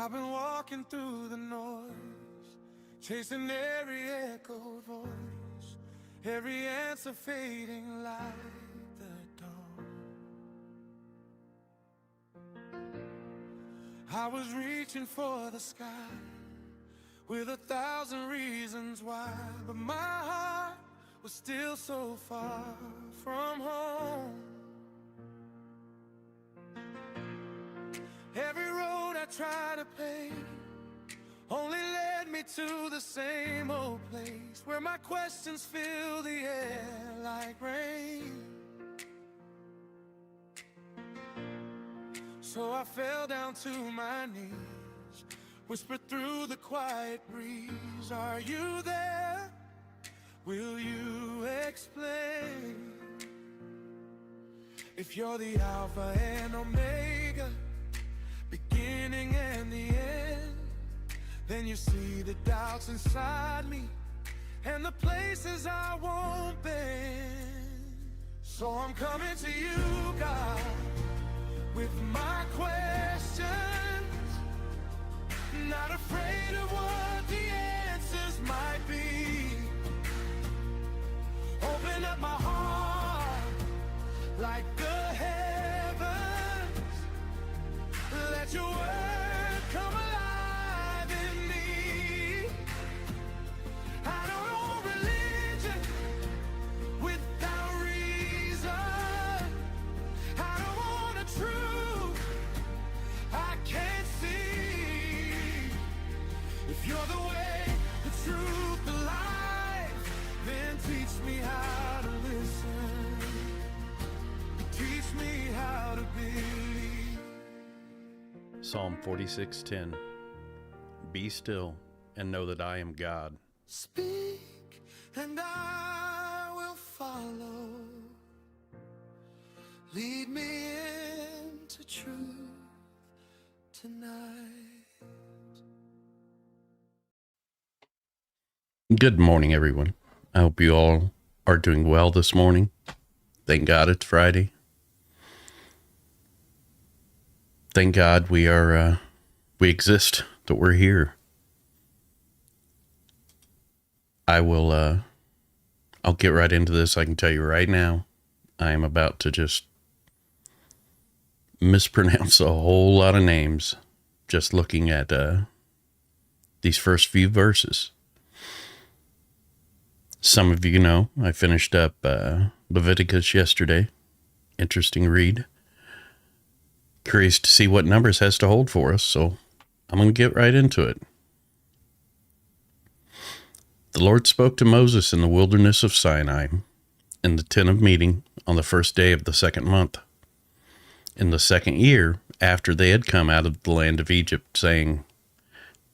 I've been walking through the noise, chasing every echoed voice, every answer fading like the dawn. I was reaching for the sky with 1,000 reasons why, but my heart was still so far from home. Every road I tried to pave only led me to the same old place, where my questions fill the air like rain. So I fell down to my knees, whispered through the quiet breeze, are you there? Will you explain? If you're the Alpha and Omega, beginning and the end, then you see the doubts inside me and the places I won't bend. So I'm coming to you, God, with my questions, not afraid of what the answers might be. Open up my heart like the heavens, let your word come alive in me. I don't know religion without reason. I don't want a truth I can't see. If you're the way, the truth, the life, then teach me how to listen. Teach me how to believe. Psalm 46:10. Be still and know that I am God. Speak and I will follow. Lead me into truth tonight. Good morning, everyone. I hope you all are doing well this morning. Thank God it's Friday. Thank God we exist, that we're here. I'll get right into this. I can tell you right now, I am about to just mispronounce a whole lot of names just looking at these first few verses. Some of you know I finished up Leviticus yesterday. Interesting read. Curious to see what Numbers has to hold for us, so I'm going to get right into it. The Lord spoke to Moses in the wilderness of Sinai, in the tent of meeting, on the first day of the second month, in the second year after they had come out of the land of Egypt, saying,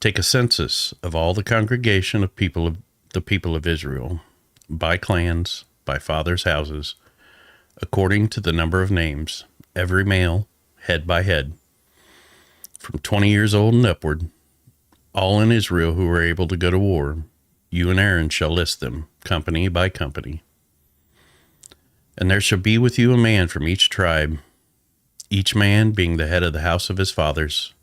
take a census of all the congregation of the people of Israel, by clans, by fathers' houses, according to the number of names, every male, head by head, from 20 years old and upward, all in Israel who are able to go to war. You and Aaron shall list them, company by company. And there shall be with you a man from each tribe, each man being the head of the house of his fathers.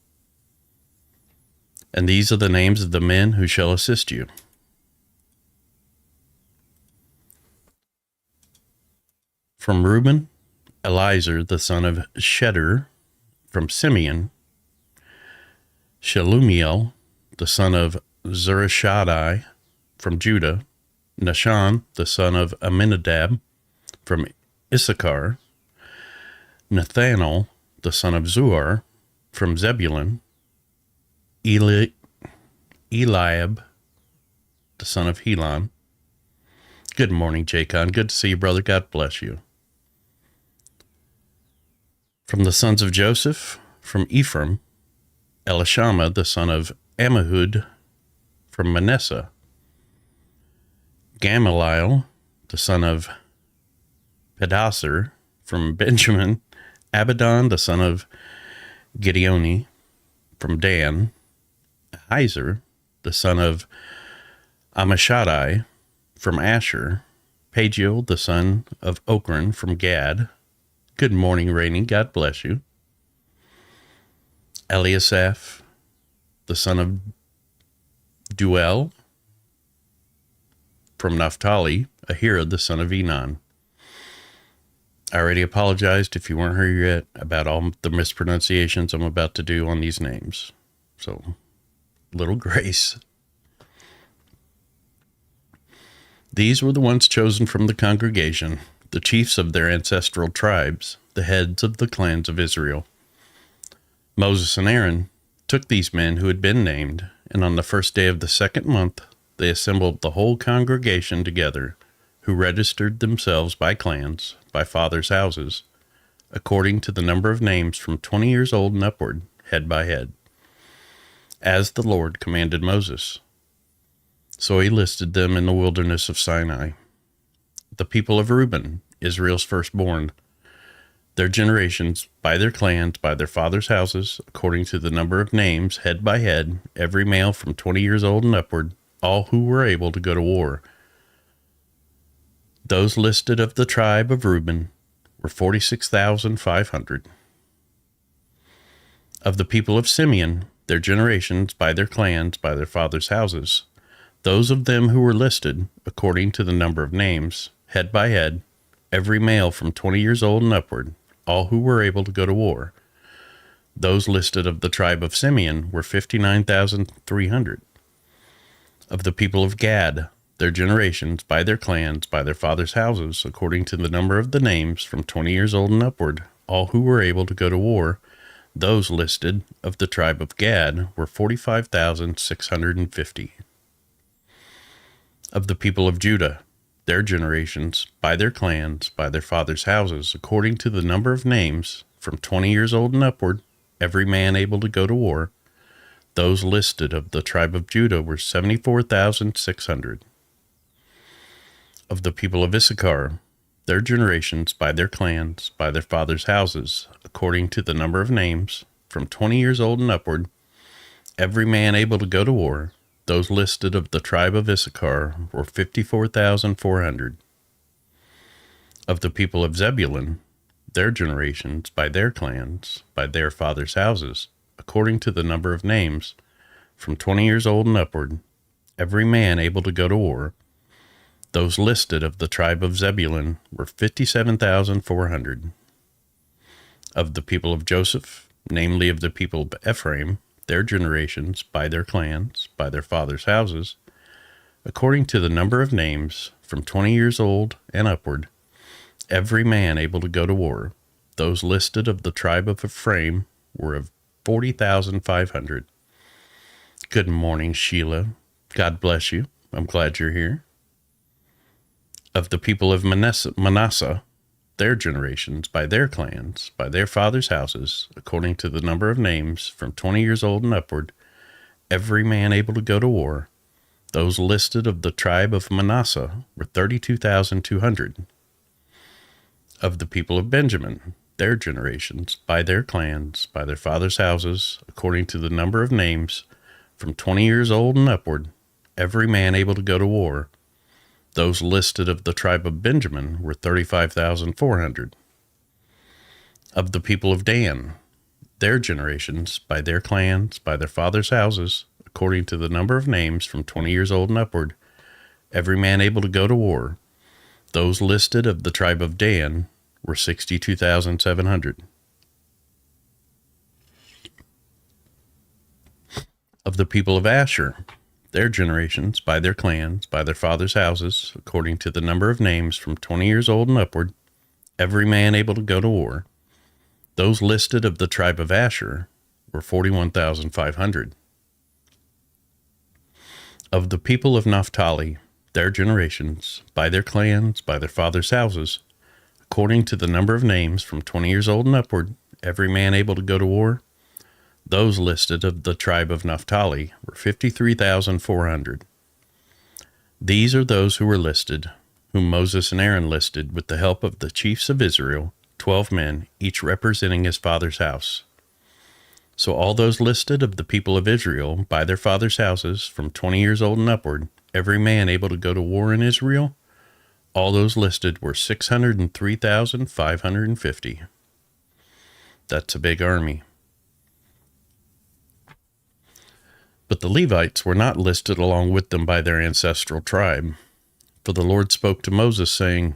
And these are the names of the men who shall assist you. From Reuben, Elizur the son of Shedeur. From Simeon, Shelumiel the son of Zurishaddai. From Judah, Nahshon the son of Amminadab. From Issachar, Nathanael the son of Zuar. From Zebulun, Eliab the son of Helon. Good morning, Jacon. Good to see you, brother. God bless you. From the sons of Joseph, from Ephraim, Elishama the son of Ammihud. From Manasseh, Gamaliel the son of Pedasur. From Benjamin, Abidan the son of Gideoni. From Dan, Ahiezer the son of Ammishaddai. From Asher, Pagiel the son of Ochran. From Gad, good morning, Rainey. God bless you. Eliasaph, the son of Duel. From Naphtali, Ahira, the son of Enan. I already apologized if you weren't here yet about all the mispronunciations I'm about to do on these names. So, little grace. These were the ones chosen from the congregation, the chiefs of their ancestral tribes, the heads of the clans of Israel. Moses and Aaron took these men who had been named, and on the first day of the second month, they assembled the whole congregation together, who registered themselves by clans, by fathers' houses, according to the number of names from 20 years old and upward, head by head, as the Lord commanded Moses. So he listed them in the wilderness of Sinai. The people of Reuben, Israel's firstborn, their generations, by their clans, by their fathers' houses, according to the number of names, head by head, every male from 20 years old and upward, all who were able to go to war. Those listed of the tribe of Reuben were 46,500. Of the people of Simeon, their generations, by their clans, by their fathers' houses, those of them who were listed, according to the number of names, head by head, every male from 20 years old and upward, all who were able to go to war. Those listed of the tribe of Simeon were 59,300. Of the people of Gad, their generations, by their clans, by their fathers' houses, according to the number of the names, from 20 years old and upward, all who were able to go to war, those listed of the tribe of Gad were 45,650. Of the people of Judah, their generations, by their clans, by their fathers' houses, according to the number of names, from 20 years old and upward, every man able to go to war, those listed of the tribe of Judah were 74,600. Of the people of Issachar, their generations, by their clans, by their fathers' houses, according to the number of names, from 20 years old and upward, every man able to go to war, those listed of the tribe of Issachar were 54,400. Of the people of Zebulun, their generations, by their clans, by their fathers' houses, according to the number of names, from 20 years old and upward, every man able to go to war, those listed of the tribe of Zebulun were 57,400. Of the people of Joseph, namely of the people of Ephraim, their generations, by their clans, by their fathers' houses, according to the number of names, from 20 years old and upward, every man able to go to war, those listed of the tribe of Ephraim were of 40,500. Good morning, Sheila. God bless you. I'm glad you're here. Of the people of Manasseh, their generations, by their clans, by their fathers' houses, according to the number of names, from 20 years old and upward, every man able to go to war, those listed of the tribe of Manasseh were 32,200. Of the people of Benjamin, their generations, by their clans, by their fathers' houses, according to the number of names, from 20 years old and upward, every man able to go to war, those listed of the tribe of Benjamin were 35,400. Of the people of Dan, their generations, by their clans, by their fathers' houses, according to the number of names, from 20 years old and upward, every man able to go to war, those listed of the tribe of Dan were 62,700. Of the people of Asher, their generations, by their clans, by their fathers' houses, according to the number of names, from 20 years old and upward, every man able to go to war, those listed of the tribe of Asher were 41,500. Of the people of Naphtali, their generations, by their clans, by their fathers' houses, according to the number of names, from 20 years old and upward, every man able to go to war, those listed of the tribe of Naphtali were 53,400. These are those who were listed, whom Moses and Aaron listed with the help of the chiefs of Israel, 12 men, each representing his father's house. So all those listed of the people of Israel by their fathers' houses, from 20 years old and upward, every man able to go to war in Israel, all those listed were 603,550. That's a big army. But the Levites were not listed along with them by their ancestral tribe. For the Lord spoke to Moses, saying,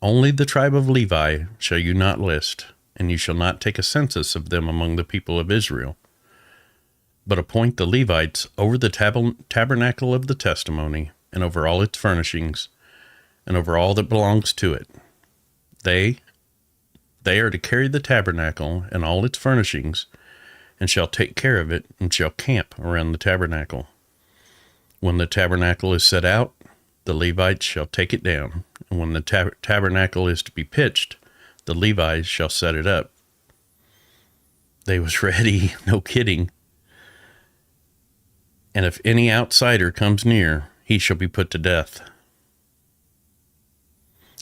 Only the tribe of Levi shall you not list, and you shall not take a census of them among the people of Israel. But appoint the Levites over the tabernacle of the testimony, and over all its furnishings, and over all that belongs to it. They are to carry the tabernacle and all its furnishings, and shall take care of it, and shall camp around the tabernacle. When the tabernacle is set out, the Levites shall take it down, and when the tabernacle is to be pitched, the Levites shall set it up. They was ready, no kidding. And if any outsider comes near, he shall be put to death.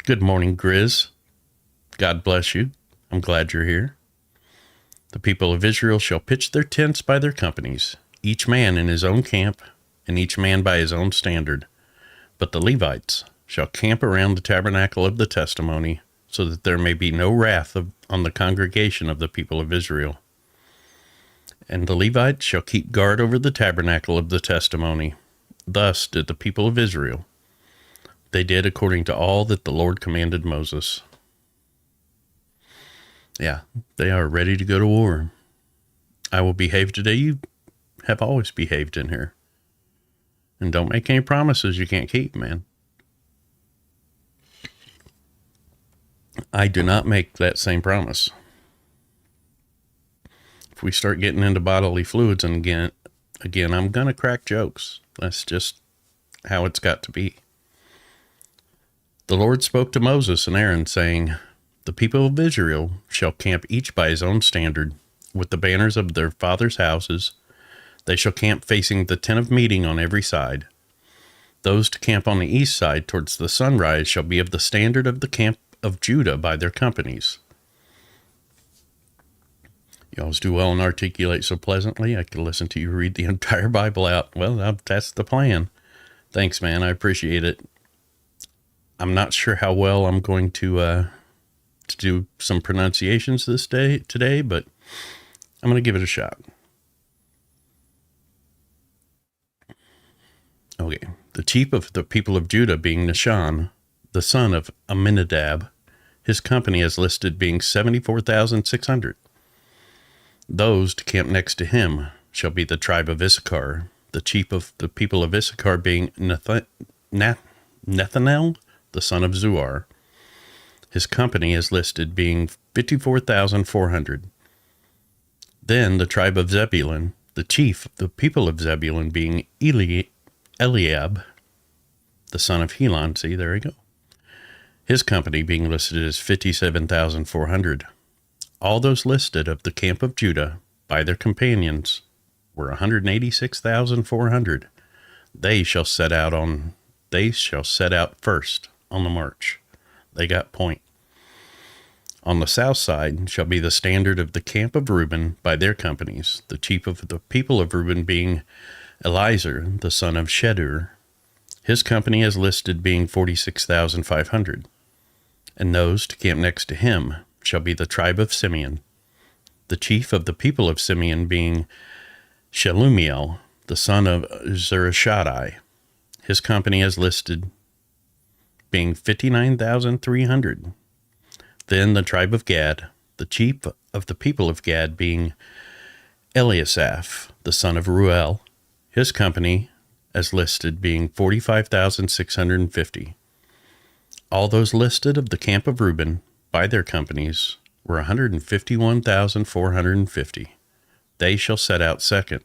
Good morning, Grizz. God bless you. I'm glad you're here. The people of Israel shall pitch their tents by their companies, each man in his own camp, and each man by his own standard. But the Levites shall camp around the tabernacle of the testimony, so that there may be no wrath on the congregation of the people of Israel. And the Levites shall keep guard over the tabernacle of the testimony. Thus did the people of Israel. They did according to all that the Lord commanded Moses. Yeah, they are ready to go to war. I will behave today. You have always behaved in here. And don't make any promises you can't keep, man. I do not make that same promise. If we start getting into bodily fluids, and again, I'm going to crack jokes. That's just how it's got to be. The Lord spoke to Moses and Aaron, saying, The people of Israel shall camp each by his own standard, with the banners of their fathers' houses. They shall camp facing the tent of meeting on every side. Those to camp on the east side towards the sunrise shall be of the standard of the camp of Judah by their companies. You always do well and articulate so pleasantly. I could listen to you read the entire Bible out. Well, that's the plan. Thanks, man. I appreciate it. I'm not sure how well I'm going to do some pronunciations today, but I'm going to give it a shot. Okay. The chief of the people of Judah being Nishan, the son of Amminadab, his company is listed being 74,600. Those to camp next to him shall be the tribe of Issachar, the chief of the people of Issachar being Nethanel, the son of Zuar. His company is listed being 54,400. Then the tribe of Zebulun, the chief of the people of Zebulun being Eliab, the son of Helon. See, there we go. His company being listed as 57,400. All those listed of the camp of Judah by their companions were 186,400. They shall set out first on the march. They got point. On the south side shall be the standard of the camp of Reuben by their companies, the chief of the people of Reuben being Elizur, the son of Shedur. His company is listed being 46,500. And those to camp next to him shall be the tribe of Simeon, the chief of the people of Simeon being Shelumiel, the son of Zurishaddai. His company is listed being 59,300. Then the tribe of Gad, the chief of the people of Gad being Eliasaph, the son of Ruel. His company as listed being 45,650. All those listed of the camp of Reuben by their companies were 151,450. They shall set out second.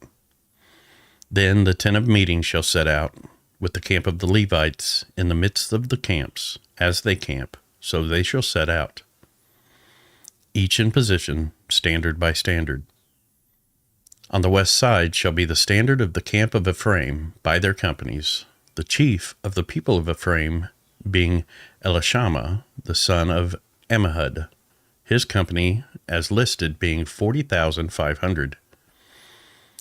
Then the tent of meeting shall set out, with the camp of the Levites in the midst of the camps, as they camp, so they shall set out, each in position, standard by standard. On the west side shall be the standard of the camp of Ephraim by their companies, the chief of the people of Ephraim being Elishama, the son of Ammihud, his company as listed being 40,500.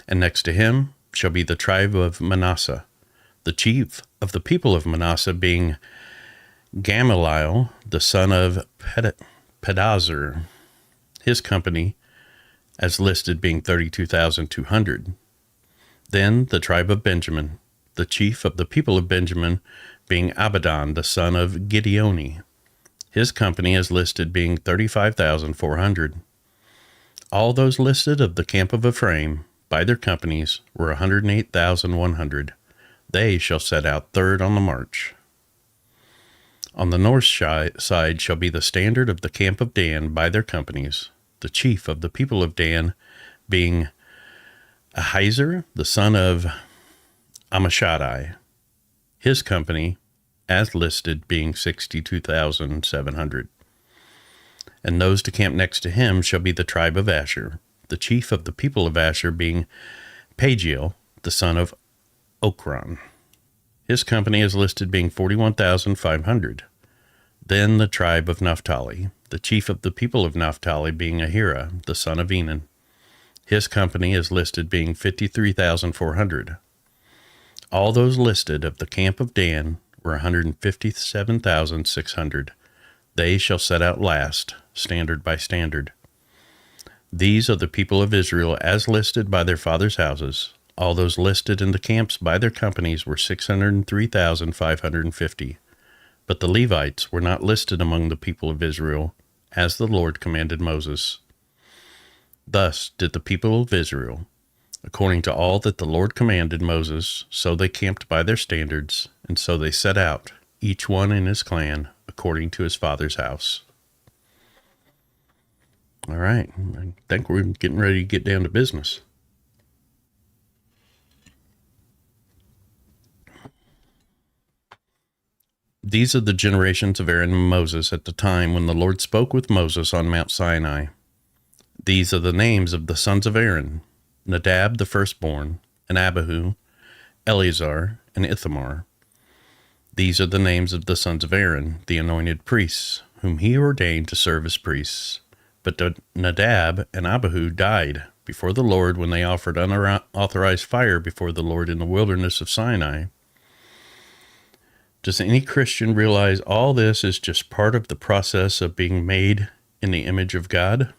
And next to him shall be the tribe of Manasseh, the chief of the people of Manasseh being Gamaliel, the son of Pedazur, his company as listed being 32,200. Then the tribe of Benjamin, the chief of the people of Benjamin, being Abidan, the son of Gideoni. His company is listed being 35,400. All those listed of the camp of Ephraim by their companies were 108,100. They shall set out third on the march. On the north side shall be the standard of the camp of Dan by their companies, the chief of the people of Dan being Ahiezer, the son of Ammishaddai. His company, as listed, being 62,700. And those to camp next to him shall be the tribe of Asher, the chief of the people of Asher being Pagiel, the son of Okran. His company is listed being 41,500. Then the tribe of Naphtali, the chief of the people of Naphtali being Ahira, the son of Enan. His company is listed being 53,400. All those listed of the camp of Dan were 157,600. They shall set out last, standard by standard. These are the people of Israel as listed by their fathers' houses. All those listed in the camps by their companies were 603,550. But the Levites were not listed among the people of Israel, as the Lord commanded Moses. Thus did the people of Israel, according to all that the Lord commanded Moses, so they camped by their standards, and so they set out, each one in his clan, according to his father's house. All right, I think we're getting ready to get down to business. These are the generations of Aaron and Moses at the time when the Lord spoke with Moses on Mount Sinai. These are the names of the sons of Aaron: Nadab the firstborn, and Abihu, Eleazar, and Ithamar. These are the names of the sons of Aaron, the anointed priests, whom he ordained to serve as priests. But Nadab and Abihu died before the Lord when they offered unauthorized fire before the Lord in the wilderness of Sinai. Does any Christian realize all this is just part of the process of being made in the image of God?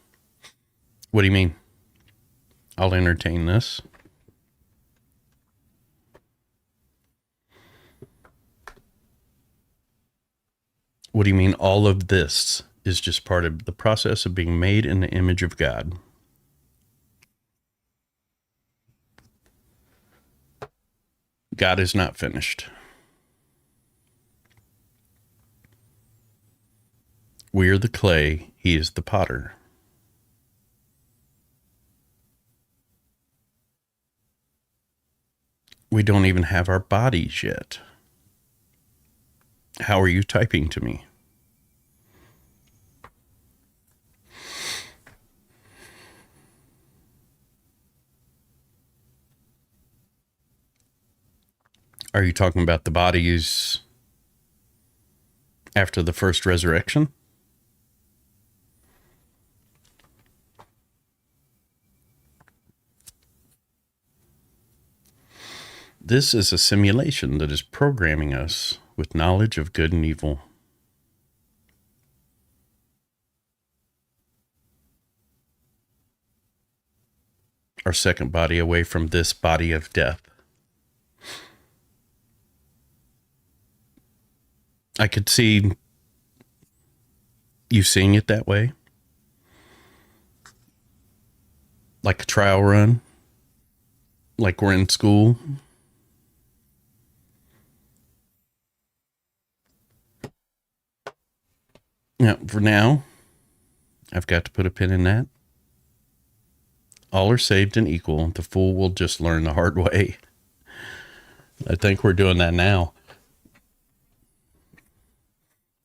What do you mean? I'll entertain this. What do you mean all of this is just part of the process of being made in the image of God? God is not finished. We are the clay, he is the potter. We don't even have our bodies yet. How are you typing to me? Are you talking about the bodies after the first resurrection? This is a simulation that is programming us with knowledge of good and evil. Our second body away from this body of death. I could see you seeing it that way. Like a trial run. Like we're in school. Now, for now, I've got to put a pin in that. All are saved and equal. The fool will just learn the hard way. I think we're doing that now.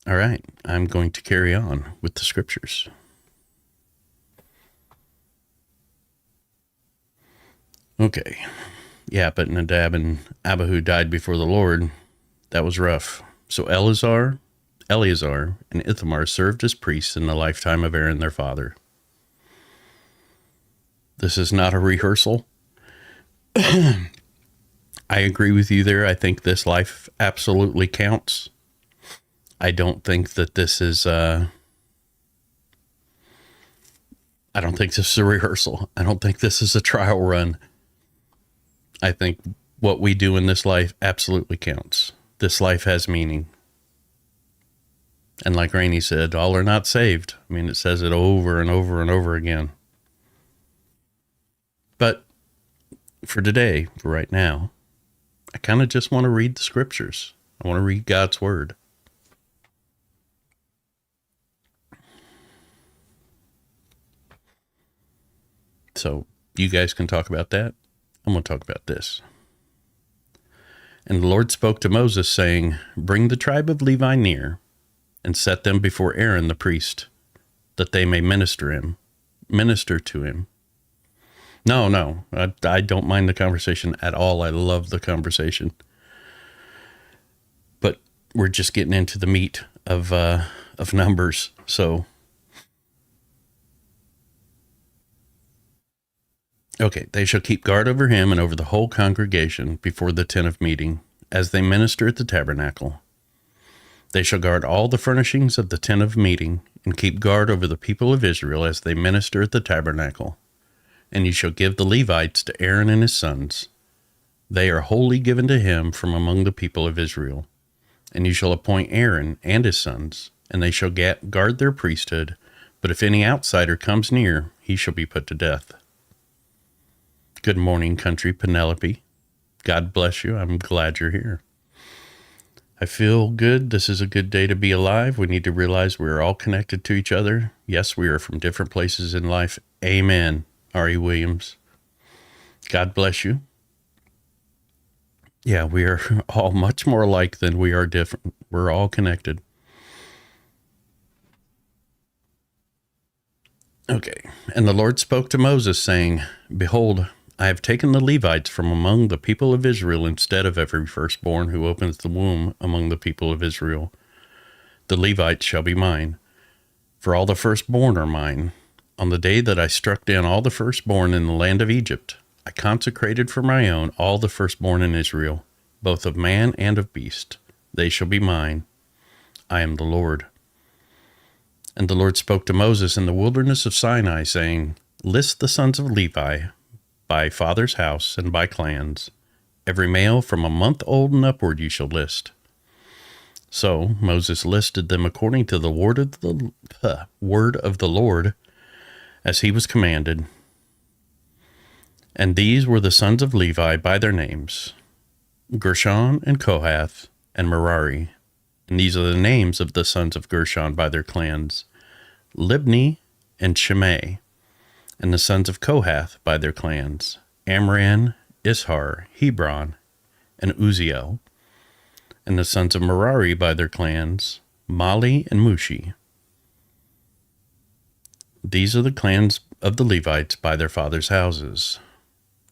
All right, I'm going to carry on with the scriptures. Okay. Yeah, but Nadab and Abihu died before the Lord. That was rough. So Eleazar, and Ithamar served as priests in the lifetime of Aaron their father. This is not a rehearsal. I agree with you there. I think this life absolutely counts. I don't think that this is I don't think this is a rehearsal. I don't think this is a trial run. I think what we do in this life absolutely counts. This life has meaning. And like Rainey said, all are not saved. I mean, it says it over and over and over again. But for today, for right now, I kind of just want to read the scriptures. I want to read God's word. So you guys can talk about that. I'm going to talk about this. And the Lord spoke to Moses, saying, bring the tribe of Levi near, and set them before Aaron the priest, that they may minister to him. No, I don't mind the conversation at all. I love the conversation. But we're just getting into the meat of Numbers. So, okay, they shall keep guard over him and over the whole congregation before the tent of meeting, as they minister at the tabernacle. They shall guard all the furnishings of the tent of meeting, and keep guard over the people of Israel as they minister at the tabernacle. And you shall give the Levites to Aaron and his sons. They are wholly given to him from among the people of Israel. And you shall appoint Aaron and his sons, and they shall guard their priesthood. But if any outsider comes near, he shall be put to death. Good morning, country Penelope. God bless you. I'm glad you're here. I feel good. This is a good day to be alive. We need to realize we are all connected to each other. Yes, we are from different places in life. Amen. R.E. Williams. God bless you. Yeah, we are all much more alike than we are different. We're all connected. Okay. And the Lord spoke to Moses, saying, behold, I have taken the Levites from among the people of Israel instead of every firstborn who opens the womb among the people of Israel. The Levites shall be mine, for all the firstborn are mine. On the day that I struck down all the firstborn in the land of Egypt, I consecrated for my own all the firstborn in Israel, both of man and of beast. They shall be mine. I am the Lord. And the Lord spoke to Moses in the wilderness of Sinai, saying, list the sons of Levi by father's house and by clans. Every male from a month old and upward you shall list. So Moses listed them according to the word of the Lord, as he was commanded. And these were the sons of Levi by their names, Gershon and Kohath and Merari. And these are the names of the sons of Gershon by their clans, Libni and Shimei. And the sons of Kohath by their clans, Amram, Ishar, Hebron, and Uzziel. And the sons of Merari by their clans, Mali and Mushi. These are the clans of the Levites by their fathers' houses.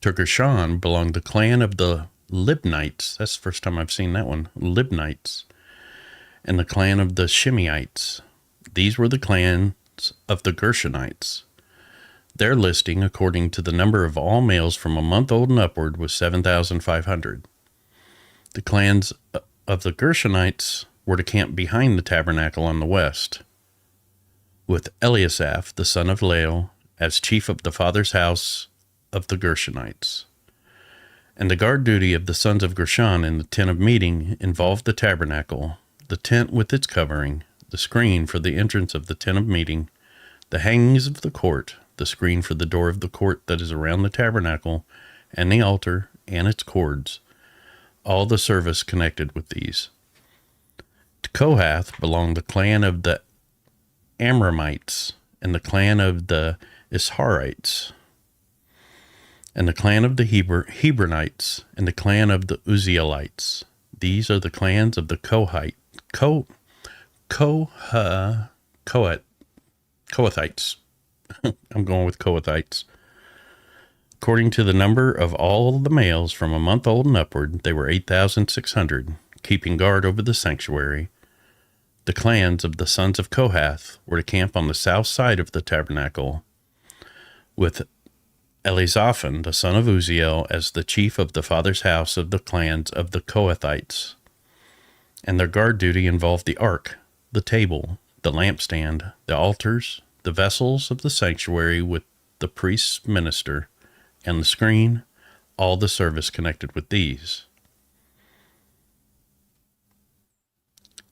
To Gershon belonged the clan of the Libnites. That's the first time I've seen that one. Libnites. And the clan of the Shimeites. These were the clans of the Gershonites. Their listing, according to the number of all males from a month old and upward, was 7,500. The clans of the Gershonites were to camp behind the tabernacle on the west, with Eliasaph, the son of Lael, as chief of the father's house of the Gershonites. And the guard duty of the sons of Gershon in the tent of meeting involved the tabernacle, the tent with its covering, the screen for the entrance of the tent of meeting, the hangings of the court, the screen for the door of the court that is around the tabernacle, and the altar and its cords, all the service connected with these. To Kohath belonged the clan of the Amramites, and the clan of the Isharites, and the clan of the Hebronites, and the clan of the Uzzielites. These are the clans of the Kohathites. I'm going with Kohathites. According to the number of all the males from a month old and upward, they were 8,600, keeping guard over the sanctuary. The clans of the sons of Kohath were to camp on the south side of the tabernacle, with Elizaphan, the son of Uzziel, as the chief of the father's house of the clans of the Kohathites. And their guard duty involved the ark, the table, the lampstand, the altars, the vessels of the sanctuary with the priest's minister, and the screen, all the service connected with these.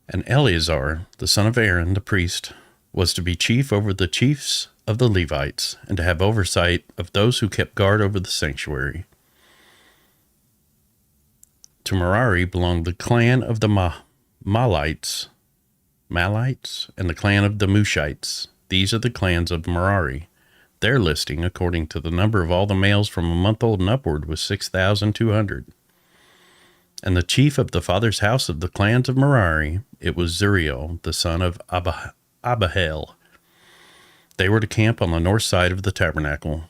And Eleazar, the son of Aaron, the priest, was to be chief over the chiefs of the Levites, and to have oversight of those who kept guard over the sanctuary. To Merari belonged the clan of the Malites, and the clan of the Mushites. These are the clans of Merari. Their listing, according to the number of all the males from a month old and upward, was 6,200. And the chief of the father's house of the clans of Merari, it was Zuriel, the son of Abihail. They were to camp on the north side of the tabernacle,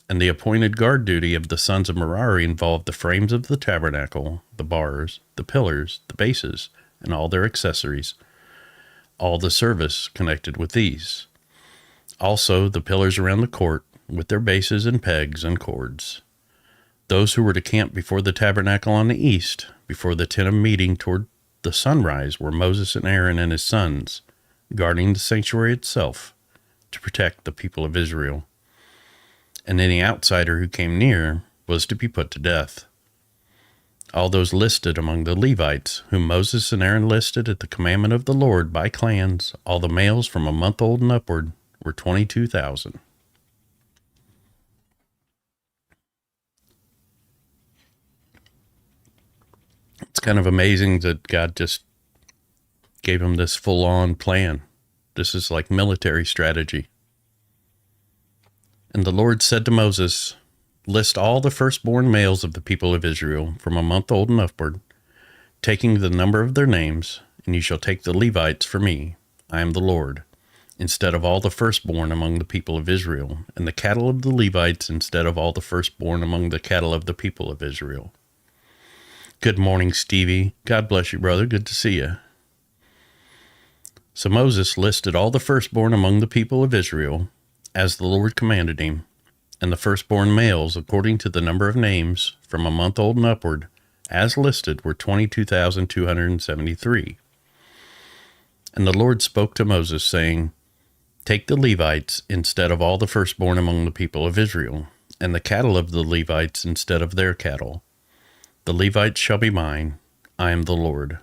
and the appointed guard duty of the sons of Merari involved the frames of the tabernacle, the bars, the pillars, the bases, and all their accessories, all the service connected with these. Also the pillars around the court, with their bases and pegs and cords. Those who were to camp before the tabernacle on the east, before the tent of meeting toward the sunrise, were Moses and Aaron and his sons, guarding the sanctuary itself, to protect the people of Israel. And any outsider who came near was to be put to death. All those listed among the Levites, whom Moses and Aaron listed at the commandment of the Lord by clans, all the males from a month old and upward, were 22,000. It's kind of amazing that God just gave him this full-on plan. This is like military strategy. And the Lord said to Moses, "List all the firstborn males of the people of Israel from a month old and upward, taking the number of their names, and you shall take the Levites for me. I am the Lord, instead of all the firstborn among the people of Israel, and the cattle of the Levites instead of all the firstborn among the cattle of the people of Israel." Good morning, Stevie. God bless you, brother. Good to see you. So Moses listed all the firstborn among the people of Israel, as the Lord commanded him, and the firstborn males, according to the number of names, from a month old and upward, as listed, were 22,273. And the Lord spoke to Moses, saying, "Take the Levites instead of all the firstborn among the people of Israel, and the cattle of the Levites instead of their cattle. The Levites shall be mine. I am the Lord.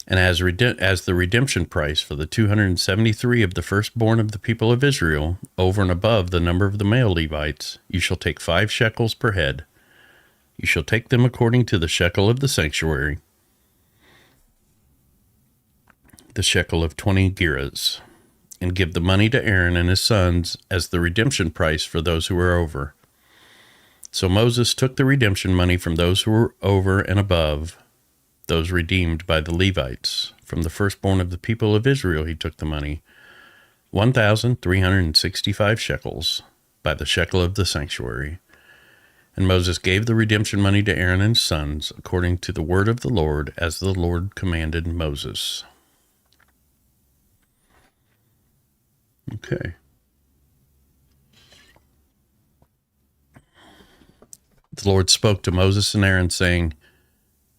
And as the redemption price for the 273 of the firstborn of the people of Israel, over and above the number of the male Levites, you shall take 5 shekels per head. You shall take them according to the shekel of the sanctuary, the shekel of 20 gerahs, and give the money to Aaron and his sons as the redemption price for those who are over." So Moses took the redemption money from those who were over and above, those redeemed by the Levites. From the firstborn of the people of Israel he took the money, 1,365 shekels, by the shekel of the sanctuary. And Moses gave the redemption money to Aaron and his sons, according to the word of the Lord, as the Lord commanded Moses. Okay. The Lord spoke to Moses and Aaron, saying,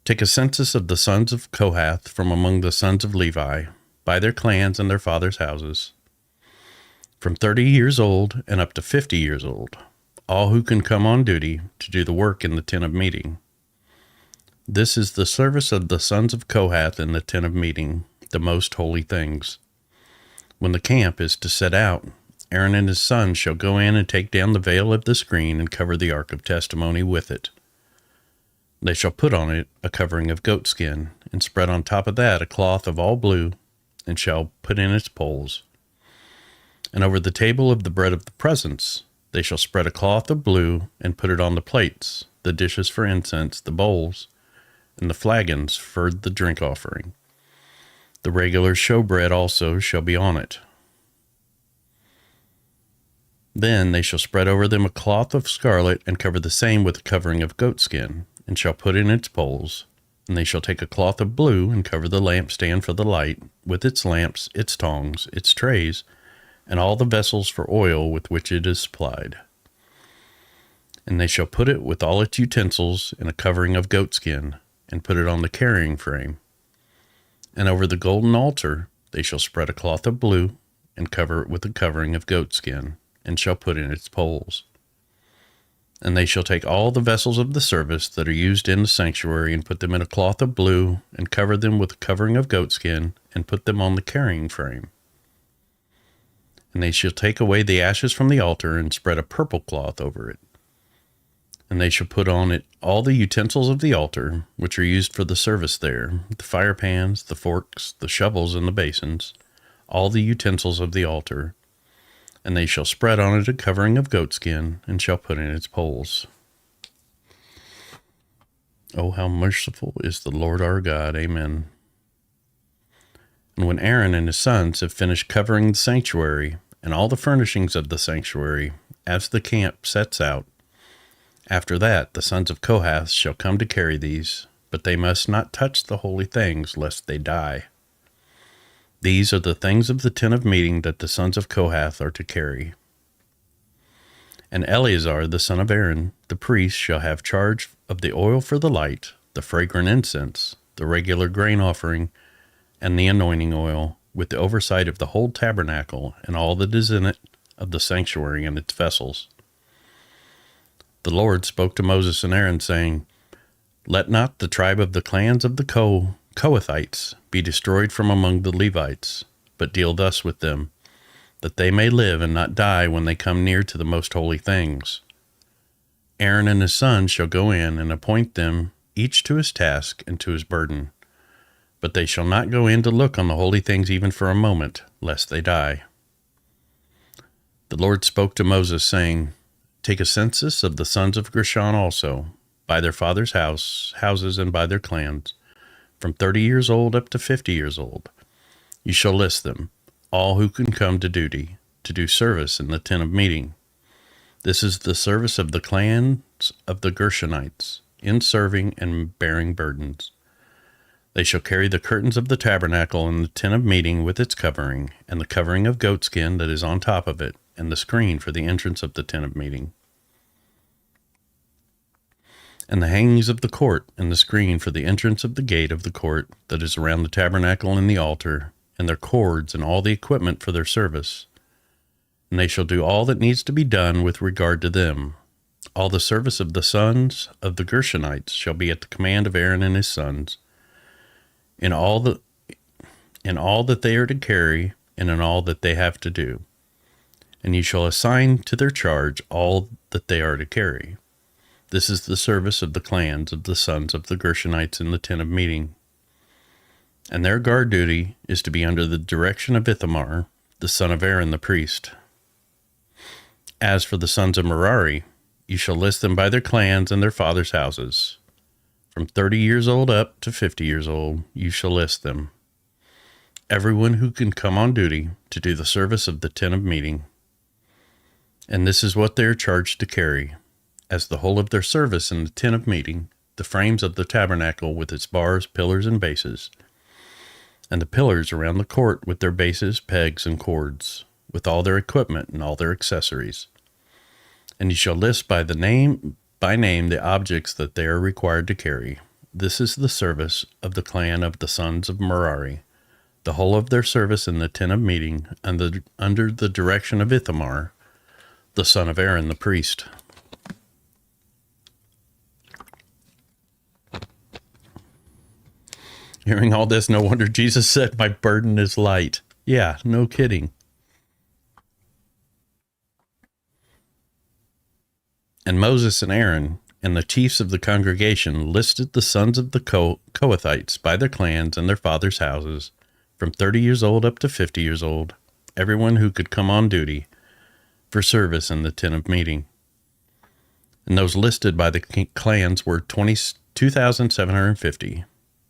"Take a census of the sons of Kohath from among the sons of Levi, by their clans and their fathers' houses, from 30 years old and up to 50 years old, all who can come on duty to do the work in the tent of meeting. This is the service of the sons of Kohath in the tent of meeting, the most holy things. When the camp is to set out, Aaron and his sons shall go in and take down the veil of the screen and cover the ark of testimony with it. They shall put on it a covering of goatskin, and spread on top of that a cloth of all blue, and shall put in its poles. And over the table of the bread of the presence, they shall spread a cloth of blue, and put it on the plates, the dishes for incense, the bowls, and the flagons for the drink offering. The regular showbread also shall be on it. Then they shall spread over them a cloth of scarlet, and cover the same with a covering of goatskin, and shall put in its poles. And they shall take a cloth of blue, and cover the lampstand for the light, with its lamps, its tongs, its trays, and all the vessels for oil with which it is supplied. And they shall put it with all its utensils in a covering of goatskin, and put it on the carrying frame. And over the golden altar they shall spread a cloth of blue, and cover it with a covering of goatskin, and shall put in its poles. And they shall take all the vessels of the service that are used in the sanctuary, and put them in a cloth of blue, and cover them with a covering of goatskin, and put them on the carrying frame. And they shall take away the ashes from the altar, and spread a purple cloth over it. And they shall put on it all the utensils of the altar, which are used for the service there, the fire pans, the forks, the shovels, and the basins, all the utensils of the altar. And they shall spread on it a covering of goatskin, and shall put in its poles. Oh, how merciful is the Lord our God. Amen. And when Aaron and his sons have finished covering the sanctuary, and all the furnishings of the sanctuary, as the camp sets out, after that the sons of Kohath shall come to carry these, but they must not touch the holy things, lest they die. These are the things of the tent of meeting that the sons of Kohath are to carry. And Eleazar the son of Aaron, the priest, shall have charge of the oil for the light, the fragrant incense, the regular grain offering, and the anointing oil, with the oversight of the whole tabernacle and all that is in it, of the sanctuary and its vessels. The Lord spoke to Moses and Aaron, saying, Let not the tribe of the clans of the Kohathites be destroyed from among the Levites, but deal thus with them, that they may live and not die when they come near to the most holy things. Aaron and his sons shall go in and appoint them each to his task and to his burden. But they shall not go in to look on the holy things even for a moment, lest they die. The Lord spoke to Moses, saying, Take a census of the sons of Gershon also, by their fathers' houses, and by their clans, from 30 years old up to 50 years old. You shall list them, all who can come to duty, to do service in the tent of meeting. This is the service of the clans of the Gershonites, in serving and bearing burdens. They shall carry the curtains of the tabernacle and the tent of meeting with its covering, and the covering of goatskin that is on top of it, and the screen for the entrance of the tent of meeting. And the hangings of the court, and the screen for the entrance of the gate of the court that is around the tabernacle and the altar, and their cords and all the equipment for their service. And they shall do all that needs to be done with regard to them. All the service of the sons of the Gershonites shall be at the command of Aaron and his sons, in all that they are to carry, and in all that they have to do. And you shall assign to their charge all that they are to carry. This is the service of the clans of the sons of the Gershonites in the tent of meeting. And their guard duty is to be under the direction of Ithamar, the son of Aaron the priest. As for the sons of Merari, you shall list them by their clans and their fathers' houses. From 30 years old up to 50 years old, you shall list them. Everyone who can come on duty to do the service of the tent of meeting. And this is what they are charged to carry, as the whole of their service in the tent of meeting, the frames of the tabernacle with its bars, pillars, and bases, and the pillars around the court with their bases, pegs, and cords, with all their equipment and all their accessories. And you shall list by name the objects that they are required to carry. This is the service of the clan of the sons of Merari, the whole of their service in the tent of meeting, under the direction of Ithamar, the son of Aaron the priest. Hearing all this, no wonder Jesus said, My burden is light. Yeah, no kidding. And Moses and Aaron and the chiefs of the congregation listed the sons of the Kohathites by their clans and their fathers' houses, from 30 years old up to 50 years old, everyone who could come on duty for service in the tent of meeting. And those listed by the clans were 22,750.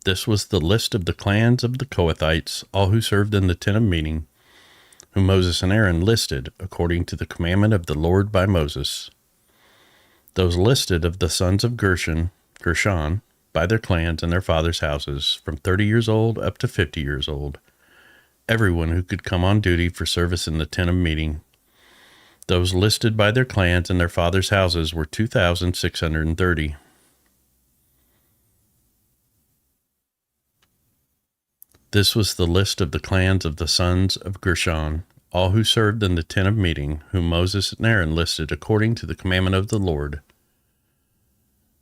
This was the list of the clans of the Kohathites, all who served in the tent of meeting, whom Moses and Aaron listed according to the commandment of the Lord by Moses. Those listed of the sons of Gershon, by their clans and their fathers' houses, from 30 years old up to 50 years old, everyone who could come on duty for service in the tent of meeting. Those listed by their clans and their fathers' houses were 2,630. This was the list of the clans of the sons of Gershon, all who served in the tent of meeting, whom Moses and Aaron listed according to the commandment of the Lord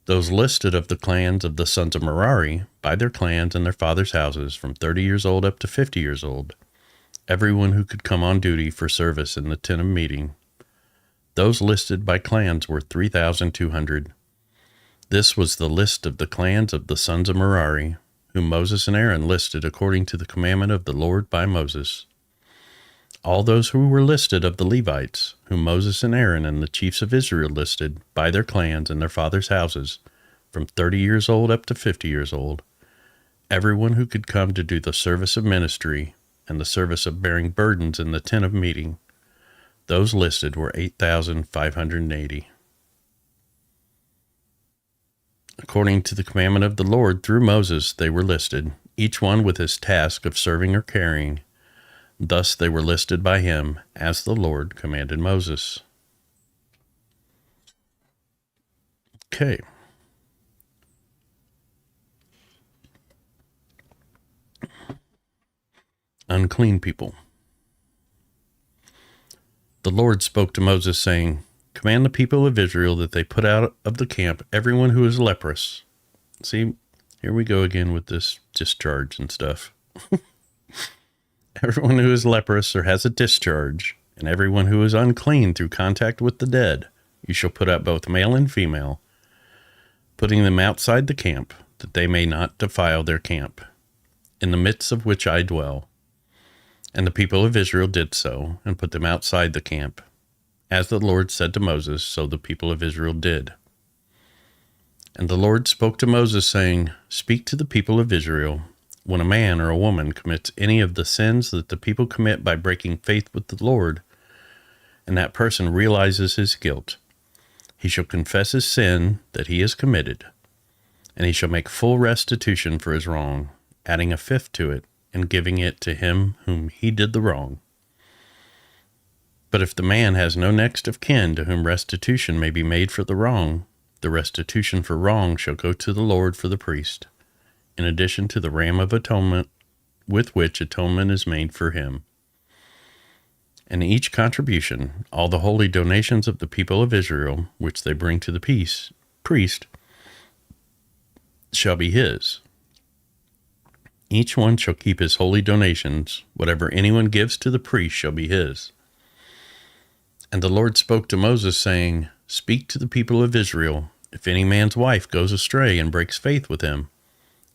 Those listed of the clans of the sons of Merari by their clans and their fathers' houses from 30 years old up to 50 years old, everyone who could come on duty for service in the tent of meeting. Those listed by clans were 3,200. This was the list of the clans of the sons of Merari, whom Moses and Aaron listed according to the commandment of the Lord by Moses. All those who were listed of the Levites, whom Moses and Aaron and the chiefs of Israel listed by their clans and their fathers' houses, from 30 years old up to 50 years old, everyone who could come to do the service of ministry and the service of bearing burdens in the tent of meeting, those listed were 8,580. According to the commandment of the Lord through Moses, they were listed, each one with his task of serving or carrying. Thus they were listed by him, as the Lord commanded Moses. Okay. Unclean people. The Lord spoke to Moses, saying, "Command the people of Israel that they put out of the camp everyone who is leprous." See, here we go again with this discharge and stuff. Everyone who is leprous or has a discharge, and everyone who is unclean through contact with the dead, you shall put out both male and female, putting them outside the camp, that they may not defile their camp, in the midst of which I dwell. And the people of Israel did so, and put them outside the camp. As the Lord said to Moses, so the people of Israel did. And the Lord spoke to Moses, saying, "Speak to the people of Israel, when a man or a woman commits any of the sins that the people commit by breaking faith with the Lord, and that person realizes his guilt, he shall confess his sin that he has committed, and he shall make full restitution for his wrong, adding a fifth to it, and giving it to him whom he did the wrong. But if the man has no next of kin to whom restitution may be made for the wrong, the restitution for wrong shall go to the Lord for the priest, in addition to the ram of atonement with which atonement is made for him. And each contribution, all the holy donations of the people of Israel, which they bring to the priest, shall be his. Each one shall keep his holy donations. Whatever anyone gives to the priest shall be his." And the Lord spoke to Moses, saying, "Speak to the people of Israel, if any man's wife goes astray and breaks faith with him,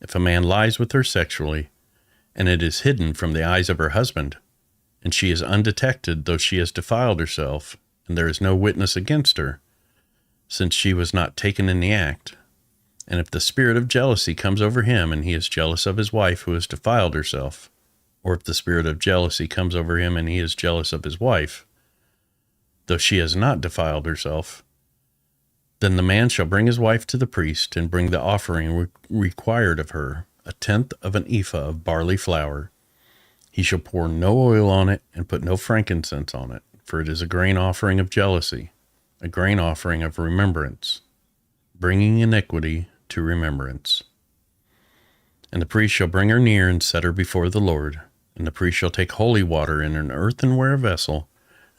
if a man lies with her sexually, and it is hidden from the eyes of her husband, and she is undetected, though she has defiled herself, and there is no witness against her, since she was not taken in the act, and if the spirit of jealousy comes over him, and he is jealous of his wife who has defiled herself, or if the spirit of jealousy comes over him, and he is jealous of his wife, though she has not defiled herself, then the man shall bring his wife to the priest, and bring the offering required of her, 1/10 of an ephah of barley flour. He shall pour no oil on it, and put no frankincense on it, for it is a grain offering of jealousy, a grain offering of remembrance, bringing iniquity to remembrance. And the priest shall bring her near and set her before the Lord. And the priest shall take holy water in an earthenware vessel,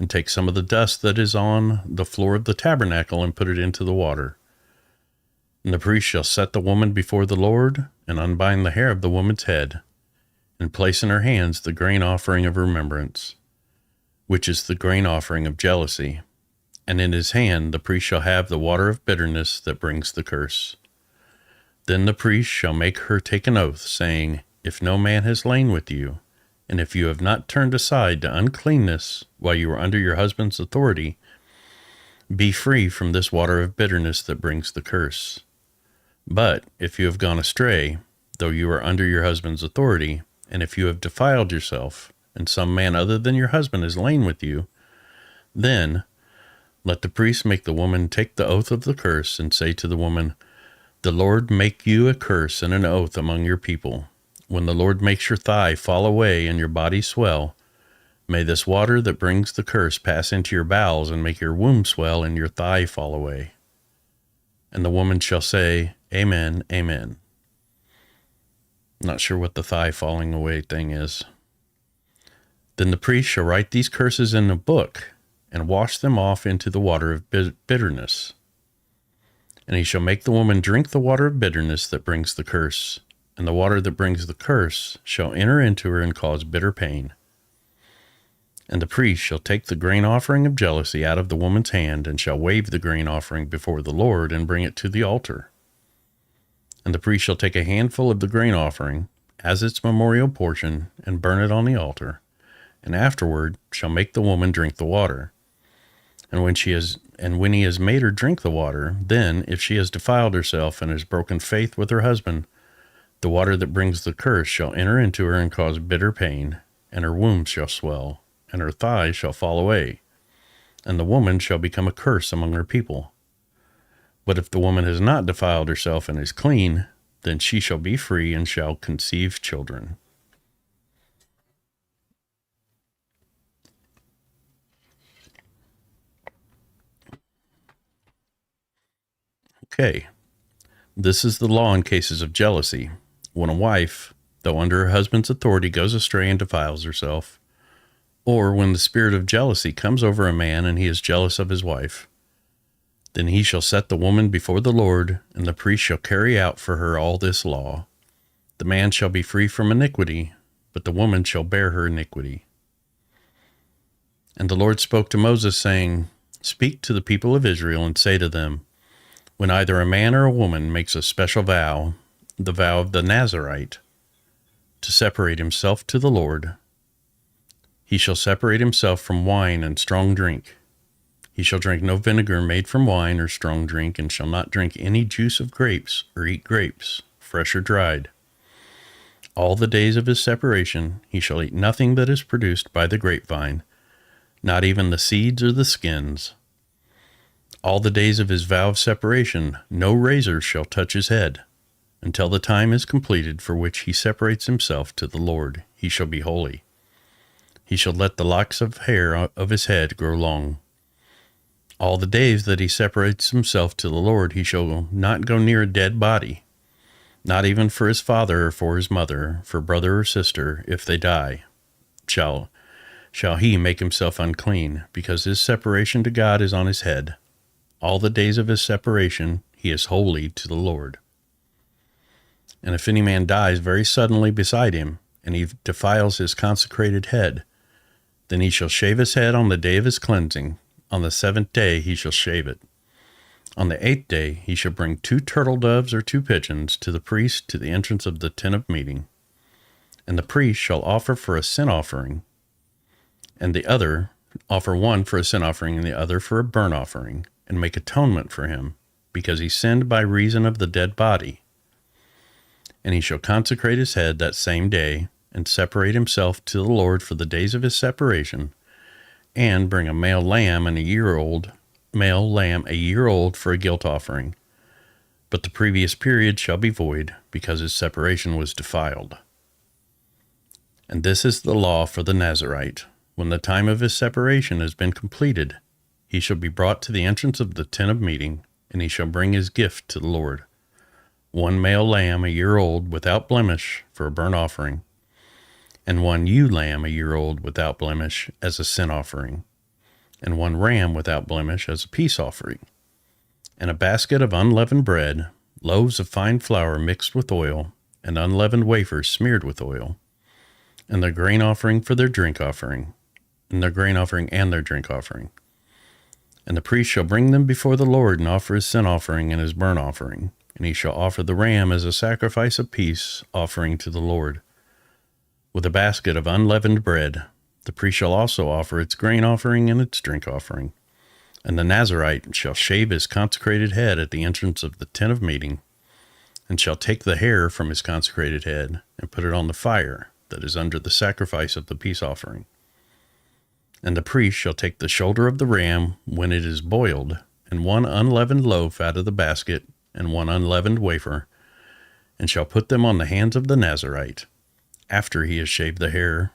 and take some of the dust that is on the floor of the tabernacle, and put it into the water. And the priest shall set the woman before the Lord, and unbind the hair of the woman's head, and place in her hands the grain offering of remembrance, which is the grain offering of jealousy. And in his hand the priest shall have the water of bitterness that brings the curse. Then the priest shall make her take an oath, saying, "If no man has lain with you, and if you have not turned aside to uncleanness while you were under your husband's authority, be free from this water of bitterness that brings the curse. But if you have gone astray, though you are under your husband's authority, and if you have defiled yourself, and some man other than your husband has lain with you, then let the priest make the woman take the oath of the curse, and say to the woman, 'The Lord make you a curse and an oath among your people. When the Lord makes your thigh fall away and your body swell, may this water that brings the curse pass into your bowels, and make your womb swell and your thigh fall away.' And the woman shall say, 'Amen, amen.'" Not sure what the thigh falling away thing is. "Then the priest shall write these curses in a book, and wash them off into the water of bitterness. And he shall make the woman drink the water of bitterness that brings the curse, and the water that brings the curse shall enter into her and cause bitter pain. And the priest shall take the grain offering of jealousy out of the woman's hand, and shall wave the grain offering before the Lord, and bring it to the altar. And the priest shall take a handful of the grain offering, as its memorial portion, and burn it on the altar, and afterward shall make the woman drink the water. And when he has made her drink the water, then, if she has defiled herself and has broken faith with her husband, the water that brings the curse shall enter into her and cause bitter pain, and her womb shall swell, and her thighs shall fall away, and the woman shall become a curse among her people. But if the woman has not defiled herself and is clean, then she shall be free and shall conceive children. Okay, this is the law in cases of jealousy. When a wife, though under her husband's authority, goes astray and defiles herself, or when the spirit of jealousy comes over a man and he is jealous of his wife, then he shall set the woman before the Lord, and the priest shall carry out for her all this law. The man shall be free from iniquity, but the woman shall bear her iniquity. And the Lord spoke to Moses, saying, Speak to the people of Israel, and say to them, when either a man or a woman makes a special vow, the vow of the Nazirite, to separate himself to the Lord, he shall separate himself from wine and strong drink. He shall drink no vinegar made from wine or strong drink, and shall not drink any juice of grapes or eat grapes, fresh or dried. All the days of his separation he shall eat nothing that is produced by the grapevine, not even the seeds or the skins. All the days of his vow of separation no razor shall touch his head, until the time is completed for which he separates himself to the Lord. He shall be holy. He shall let the locks of hair of his head grow long. All the days that he separates himself to the Lord, he shall not go near a dead body, not even for his father or for his mother, for brother or sister, if they die, shall he make himself unclean, because his separation to God is on his head. All the days of his separation he is holy to the Lord. And if any man dies very suddenly beside him, and he defiles his consecrated head, then he shall shave his head on the day of his cleansing. On the 7th day he shall shave it. On the 8th day he shall bring 2 turtle doves or 2 pigeons to the priest to the entrance of the tent of meeting. And the priest shall offer for a sin offering, and the other offer one for a sin offering and the other for a burnt offering, and make atonement for him, because he sinned by reason of the dead body. And he shall consecrate his head that same day, and separate himself to the Lord for the days of his separation, and bring a male lamb a year old for a guilt offering. But the previous period shall be void, because his separation was defiled. And this is the law for the Nazirite. When the time of his separation has been completed, he shall be brought to the entrance of the tent of meeting, and he shall bring his gift to the Lord, 1 male lamb a year old without blemish for a burnt offering, and 1 ewe lamb a year old without blemish as a sin offering, and 1 ram without blemish as a peace offering, and a basket of unleavened bread, loaves of fine flour mixed with oil, and unleavened wafers smeared with oil, and their grain offering for their drink offering, and their grain offering and their drink offering. And the priest shall bring them before the Lord, and offer his sin offering and his burnt offering, and he shall offer the ram as a sacrifice of peace offering to the Lord, with a basket of unleavened bread. The priest shall also offer its grain offering and its drink offering. And the Nazirite shall shave his consecrated head at the entrance of the tent of meeting, and shall take the hair from his consecrated head, and put it on the fire that is under the sacrifice of the peace offering. And the priest shall take the shoulder of the ram when it is boiled, and 1 unleavened loaf out of the basket, and 1 unleavened wafer, and shall put them on the hands of the Nazirite, after he has shaved the hair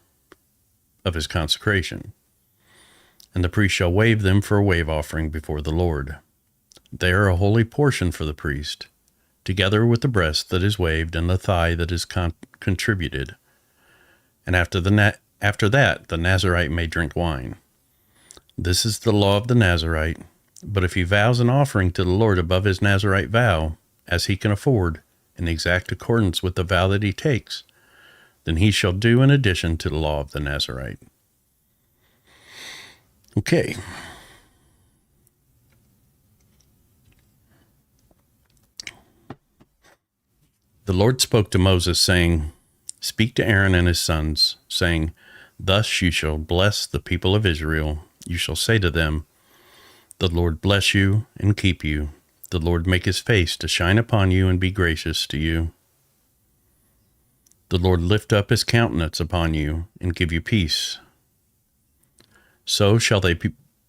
of his consecration. And the priest shall wave them for a wave offering before the Lord. They are a holy portion for the priest, together with the breast that is waved and the thigh that is contributed. And after that, the Nazirite may drink wine. This is the law of the Nazirite. But if he vows an offering to the Lord above his Nazirite vow, as he can afford, in exact accordance with the vow that he takes, then he shall do in addition to the law of the Nazirite. Okay. The Lord spoke to Moses, saying, Speak to Aaron and his sons, saying, Thus you shall bless the people of Israel. You shall say to them, The Lord bless you and keep you. The Lord make his face to shine upon you and be gracious to you. The Lord lift up his countenance upon you and give you peace. So shall they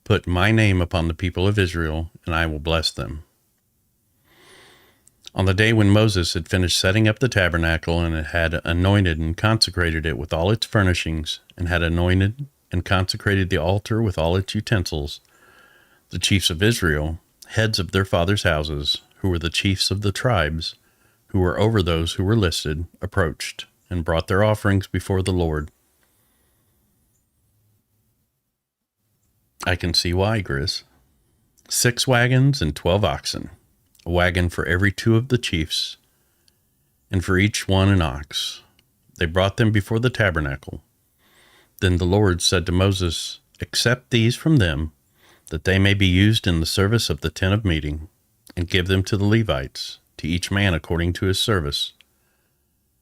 put my name upon the people of Israel, and I will bless them. On the day when Moses had finished setting up the tabernacle and had anointed and consecrated it with all its furnishings, and had anointed and consecrated the altar with all its utensils, the chiefs of Israel, heads of their fathers' houses, who were the chiefs of the tribes, who were over those who were listed, approached, and brought their offerings before the Lord. I can see why, Gris. 6 wagons and 12 oxen, a wagon for every 2 of the chiefs, and for each one an ox. They brought them before the tabernacle. Then the Lord said to Moses, Accept these from them, that they may be used in the service of the tent of meeting, and give them to the Levites, to each man according to his service.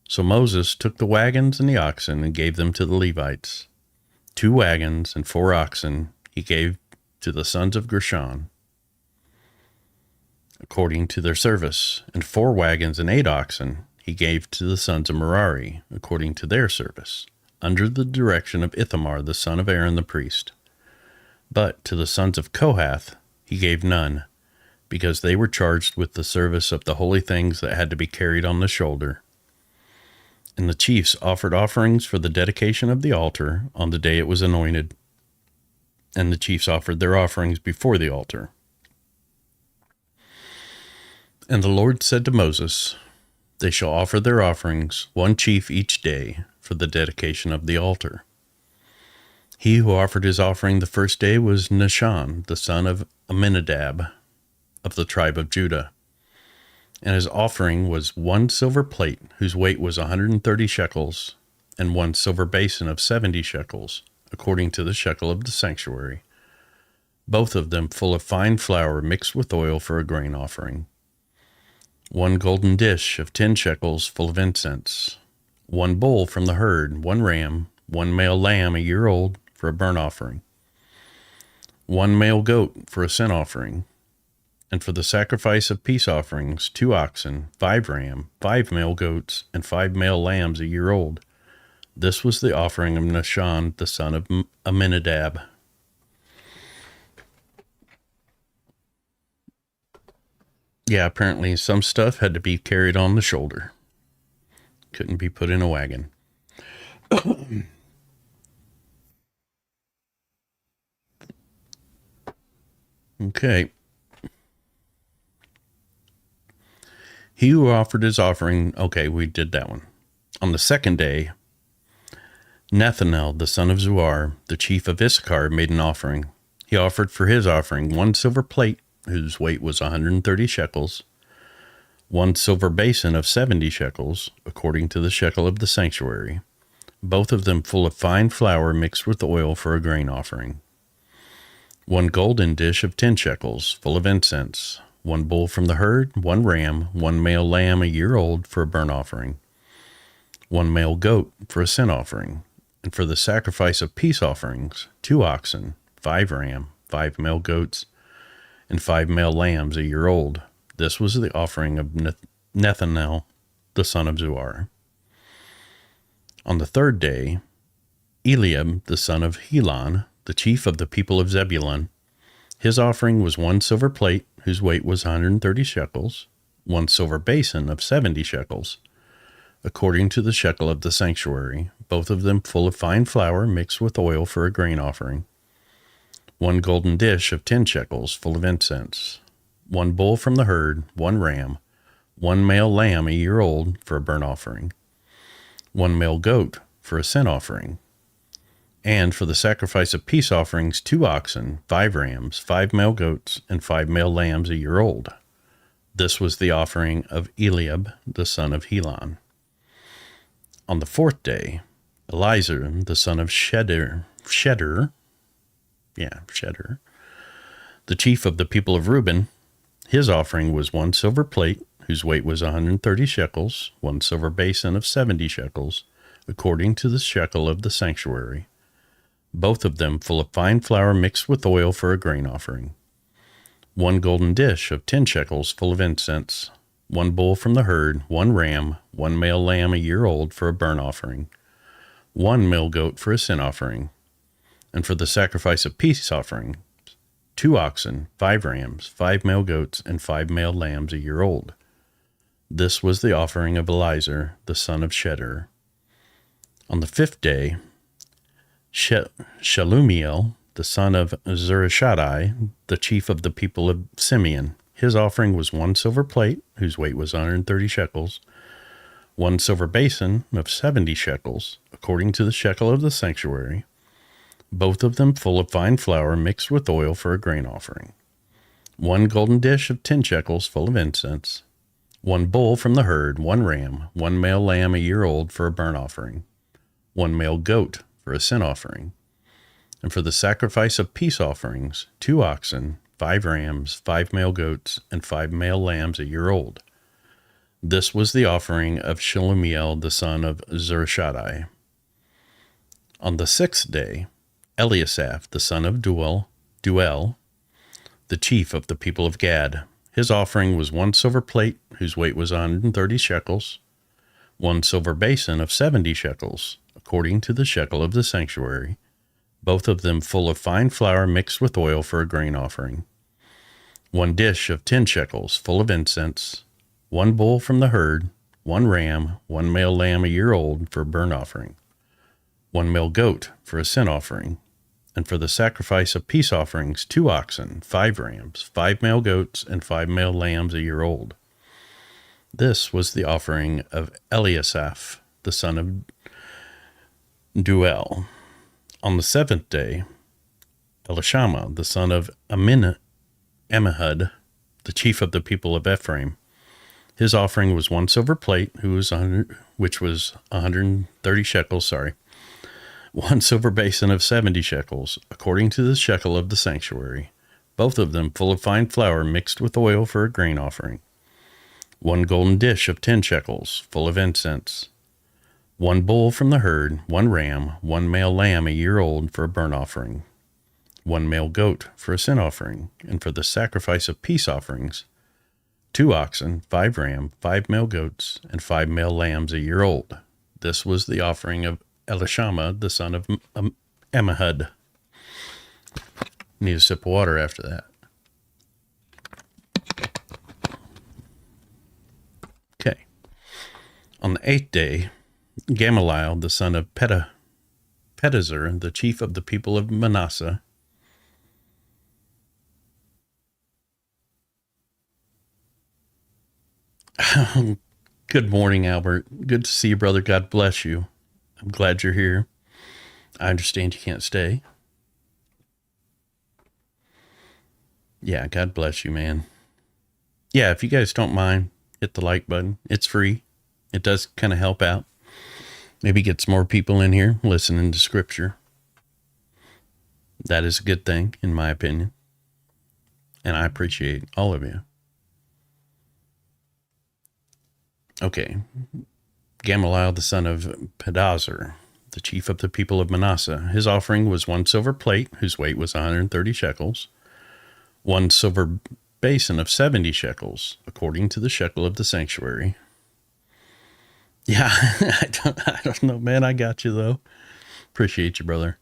So Moses took the wagons and the oxen and gave them to the Levites. 2 wagons and 4 oxen he gave to the sons of Gershon, according to their service, and 4 wagons and 8 oxen he gave to the sons of Merari, according to their service, under the direction of Ithamar the son of Aaron the priest. But to the sons of Kohath he gave none, because they were charged with the service of the holy things that had to be carried on the shoulder. And the chiefs offered offerings for the dedication of the altar on the day it was anointed, and the chiefs offered their offerings before the altar. And the Lord said to Moses, They shall offer their offerings, 1 chief each day, for the dedication of the altar. He who offered his offering the first day was Nahshon, the son of Amminadab, of the tribe of Judah. And his offering was 1 silver plate, whose weight was 130 shekels, and 1 silver basin of 70 shekels, according to the shekel of the sanctuary, both of them full of fine flour mixed with oil for a grain offering. 1 golden dish of 10 shekels full of incense, 1 bull from the herd, 1 ram, 1 male lamb a year old for a burnt offering, 1 male goat for a sin offering, and for the sacrifice of peace offerings, 2 oxen, 5 ram, 5 male goats, and 5 male lambs a year old. This was the offering of Nahshon, the son of Amminadab. Yeah, apparently some stuff had to be carried on the shoulder. Couldn't be put in a wagon. Okay. He who offered his offering, okay, we did that one. On the second day, Nethanel, the son of Zuar, the chief of Issachar, made an offering. He offered for his offering 1 silver plate, whose weight was 130 shekels, 1 silver basin of 70 shekels, according to the shekel of the sanctuary, both of them full of fine flour mixed with oil for a grain offering. 1 golden dish of 10 shekels, full of incense, 1 bull from the herd, 1 ram, 1 male lamb a year old for a burnt offering, 1 male goat for a sin offering, and for the sacrifice of peace offerings, 2 oxen, 5 ram, 5 male goats, and 5 male lambs a year old. This was the offering of Nethanel, the son of Zuar. On the third day, Eliab, the son of Helon, the chief of the people of Zebulun, his offering was 1 silver plate, whose weight was 130 shekels, 1 silver basin of 70 shekels, according to the shekel of the sanctuary, both of them full of fine flour mixed with oil for a grain offering. 1 golden dish of 10 shekels, full of incense, 1 bull from the herd, 1 ram, 1 male lamb a year old for a burnt offering, 1 male goat for a sin offering, And for the sacrifice of peace offerings, 2 oxen, 5 rams, 5 male goats, and 5 male lambs a year old. This was the offering of Eliab, the son of Helon. On the 4th day, Eliezer, the son of Shedder, the chief of the people of Reuben, his offering was 1 silver plate, whose weight was 130 shekels, 1 silver basin of 70 shekels, according to the shekel of the sanctuary, both of them full of fine flour mixed with oil for a grain offering, 1 golden dish of 10 shekels full of incense, 1 bull from the herd, 1 ram, 1 male lamb a year old for a burnt offering, 1 male goat for a sin offering, and for the sacrifice of peace offering, 2 oxen, 5 rams, 5 male goats, and 5 male lambs a year old. This was the offering of Eliezer, the son of Shedder. On the 5th day, Shelumiel, the son of Zurishaddai, the chief of the people of Simeon, his offering was 1 silver plate, whose weight was 130 shekels, 1 silver basin of 70 shekels, according to the shekel of the sanctuary, both of them full of fine flour mixed with oil for a grain offering, 1 golden dish of 10 shekels full of incense, 1 bull from the herd, 1 ram, 1 male lamb a year old for a burnt offering, 1 male goat for a sin offering, and for the sacrifice of peace offerings, 2 oxen, 5 rams, 5 male goats, and 5 male lambs a year old. This was the offering of Shelumiel, the son of Zurishaddai. On the 6th day, Eliasaph, the son of Duel, the chief of the people of Gad, his offering was 1 silver plate, whose weight was 130 shekels, 1 silver basin of 70 shekels, according to the shekel of the sanctuary, both of them full of fine flour mixed with oil for a grain offering, 1 dish of 10 shekels full of incense, 1 bull from the herd, 1 ram, 1 male lamb a year old for a burnt offering, 1 male goat for a sin offering, and for the sacrifice of peace offerings, 2 oxen, 5 rams, 5 male goats, and 5 male lambs a year old. This was the offering of Eliasaph, the son of Duel. On the 7th day, Elishama, the son of Ammihud, the chief of the people of Ephraim, his offering was 1 silver plate, which was 130 shekels, 1 silver basin of 70 shekels, according to the shekel of the sanctuary, both of them full of fine flour mixed with oil for a grain offering, 1 golden dish of 10 shekels, full of incense, 1 bull from the herd, 1 ram, 1 male lamb a year old for a burnt offering, 1 male goat for a sin offering, and for the sacrifice of peace offerings, 2 oxen, 5 ram, 5 male goats, and 5 male lambs a year old. This was the offering of Elishama, the son of Ammihud. Need a sip of water after that. Okay. On the 8th day, Gamaliel, the son of Pedazur, the chief of the people of Manasseh, Good morning, Albert. Good to see you, brother. God bless you. I'm glad you're here. I understand you can't stay. Yeah, God bless you, man. Yeah, if you guys don't mind, hit the like button. It's free. It does kind of help out. Maybe get some more people in here listening to scripture. That is a good thing, in my opinion. And I appreciate all of you. Okay. Gamaliel, the son of Pedazur, the chief of the people of Manasseh, his offering was 1 silver plate, whose weight was 130 shekels, 1 silver basin of 70 shekels, according to the shekel of the sanctuary. Yeah, I don't know, man. I got you, though. Appreciate you, brother.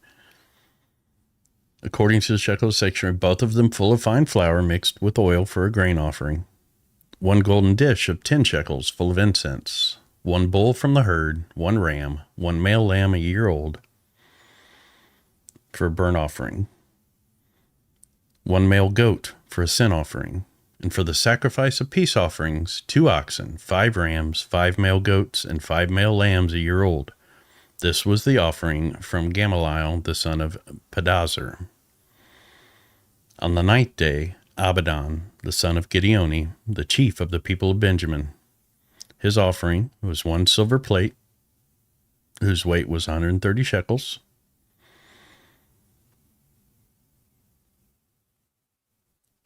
According to the shekel of the sanctuary, both of them full of fine flour mixed with oil for a grain offering, 1 golden dish of 10 shekels full of incense, 1 bull from the herd, 1 ram, 1 male lamb a year old for a burnt offering, 1 male goat for a sin offering, and for the sacrifice of peace offerings, 2 oxen, 5 rams, 5 male goats, and 5 male lambs a year old. This was the offering from Gamaliel, the son of Pedazur. On the 9th day, Abidan, the son of Gideoni, the chief of the people of Benjamin. His offering was 1 silver plate, whose weight was 130 shekels.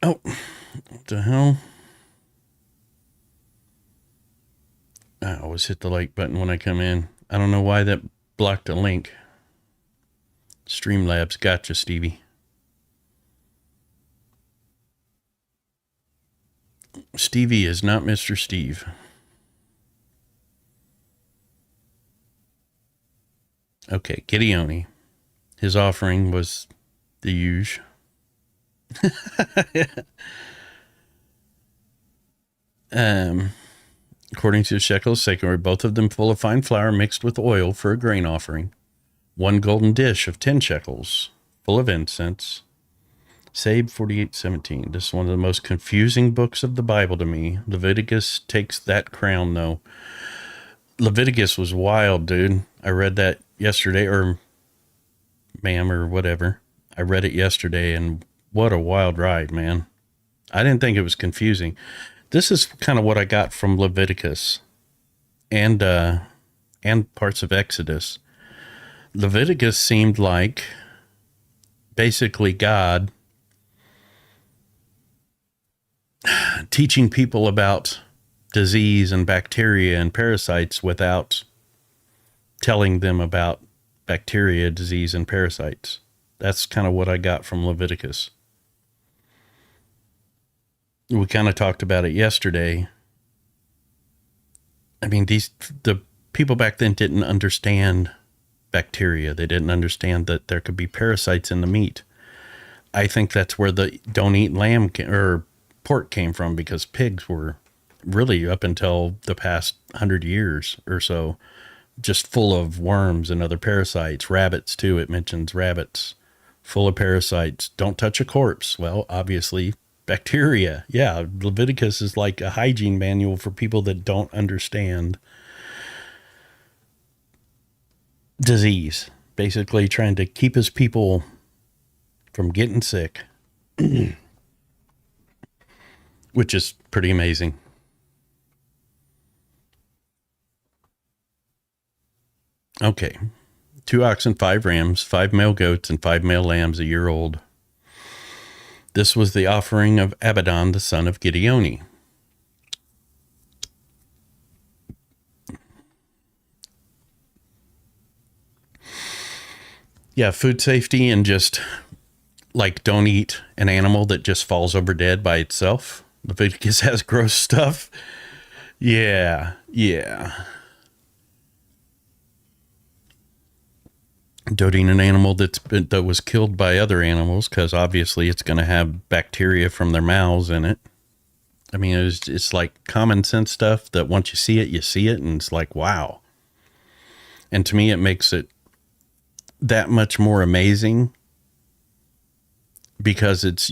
Oh, what the hell? I always hit the like button when I come in. I don't know why that blocked a link. Streamlabs, gotcha, Stevie. Stevie is not Mr. Steve. Okay, Gideoni. His offering was the huge. According to the shekels sanctuary, both of them full of fine flour mixed with oil for a grain offering. 1 golden dish of 10 shekels, full of incense. Save 48:17. This is one of the most confusing books of the Bible to me. Leviticus takes that crown, though. Leviticus was wild, dude. I read that yesterday, or ma'am, or whatever. I read it yesterday, and what a wild ride, man. I didn't think it was confusing. This is kind of what I got from Leviticus and parts of Exodus. Leviticus seemed like basically God teaching people about disease and bacteria and parasites without telling them about bacteria, disease, and parasites. That's kind of what I got from Leviticus. We kind of talked about it yesterday. I mean, the people back then didn't understand bacteria. They didn't understand that there could be parasites in the meat. I think that's where the don't eat lamb or pork came from, because pigs were really, up until the past 100 years or so, just full of worms and other parasites. Rabbits too. It mentions rabbits full of parasites. Don't touch a corpse. Well, obviously bacteria. Yeah. Leviticus is like a hygiene manual for people that don't understand disease, basically trying to keep his people from getting sick, which is pretty amazing. Okay. 2 oxen, 5 rams, 5 male goats, and 5 male lambs a year old. This was the offering of Abidan, the son of Gideoni. Yeah, food safety, and just like don't eat an animal that just falls over dead by itself. Leviticus has gross stuff. Yeah. Don't eat an animal that was killed by other animals, because obviously it's going to have bacteria from their mouths in it. I mean, it's like common sense stuff that once you see it, and it's like, wow. And to me, it makes it that much more amazing, because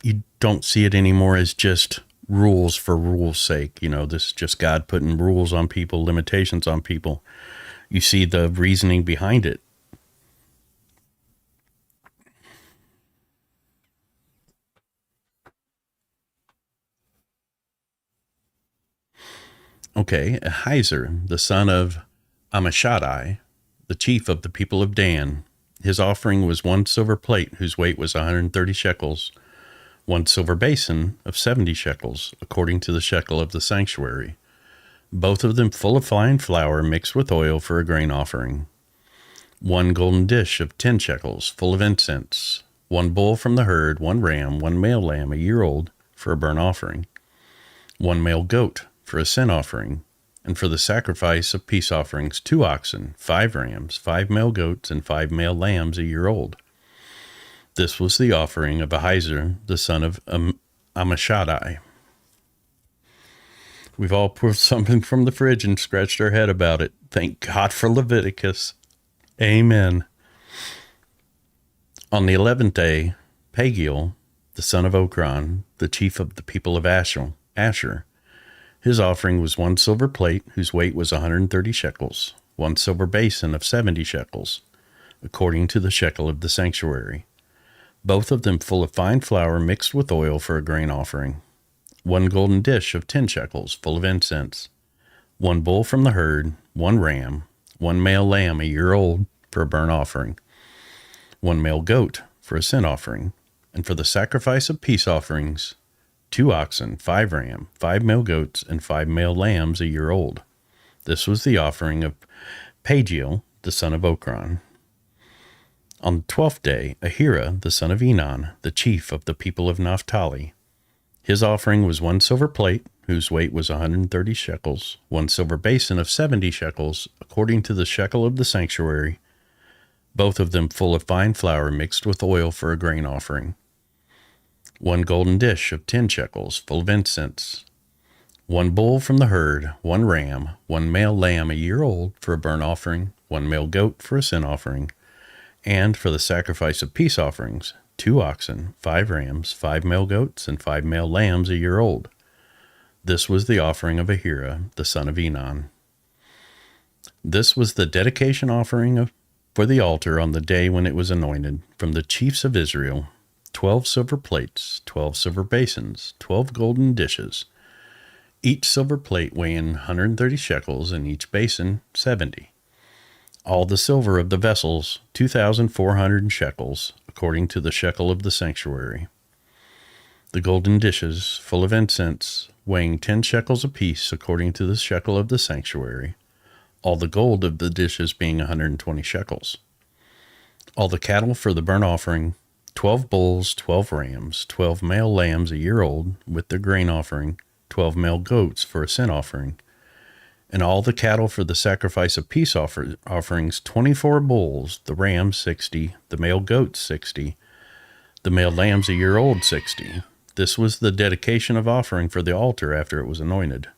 you don't see it anymore as just rules for rules' sake. You know, this is just God putting rules on people, limitations on people. You see the reasoning behind it. Okay, Ahiezer, the son of Ammishaddai, the chief of the people of Dan. His offering was 1 silver plate, whose weight was 130 shekels, 1 silver basin of 70 shekels, according to the shekel of the sanctuary, both of them full of fine flour mixed with oil for a grain offering. 1 golden dish of 10 shekels, full of incense, 1 bull from the herd, 1 ram, 1 male lamb a year old for a burnt offering, 1 male goat for a sin offering, and for the sacrifice of peace offerings, 2 oxen, 5 rams, 5 male goats, and 5 male lambs a year old. This was the offering of Ahiezer, the son of Ammishaddai. We've all pulled something from the fridge and scratched our head about it. Thank God for Leviticus. Amen. On the 11th day, Pagiel, the son of Okran, the chief of the people of Asher, his offering was 1 silver plate, whose weight was 130 shekels, 1 silver basin of 70 shekels, according to the shekel of the sanctuary, both of them full of fine flour mixed with oil for a grain offering, 1 golden dish of 10 shekels full of incense, 1 bull from the herd, 1 ram, 1 male lamb a year old for a burnt offering, 1 male goat for a sin offering, and for the sacrifice of peace offerings, 2 oxen, 5 ram, 5 male goats, and 5 male lambs a year old. This was the offering of Pagiel, the son of Okran. On the 12th day, Ahira, the son of Enan, the chief of the people of Naphtali, his offering was 1 silver plate, whose weight was 130 shekels, 1 silver basin of 70 shekels, according to the shekel of the sanctuary, both of them full of fine flour mixed with oil for a grain offering, 1 golden dish of 10 shekels full of incense, 1 bull from the herd, 1 ram, 1 male lamb a year old for a burnt offering, 1 male goat for a sin offering, and for the sacrifice of peace offerings, 2 oxen, 5 rams, 5 male goats, and 5 male lambs a year old. This was the offering of Ahira, the son of Enan. This was the dedication offering for the altar on the day when it was anointed, from the chiefs of Israel, 12 silver plates, 12 silver basins, 12 golden dishes, each silver plate weighing 130 shekels, and each basin 70. All the silver of the vessels, 2,400 shekels, according to the shekel of the sanctuary. The golden dishes, full of incense, weighing 10 shekels apiece, according to the shekel of the sanctuary. All the gold of the dishes being 120 shekels. All the cattle for the burnt offering, 12 bulls, 12 rams, 12 male lambs a year old, with their grain offering, 12 male goats for a sin offering, and all the cattle for the sacrifice of peace offerings, 24 bulls, the rams 60, the male goats 60, the male lambs a year old 60. This was the dedication of offering for the altar after it was anointed.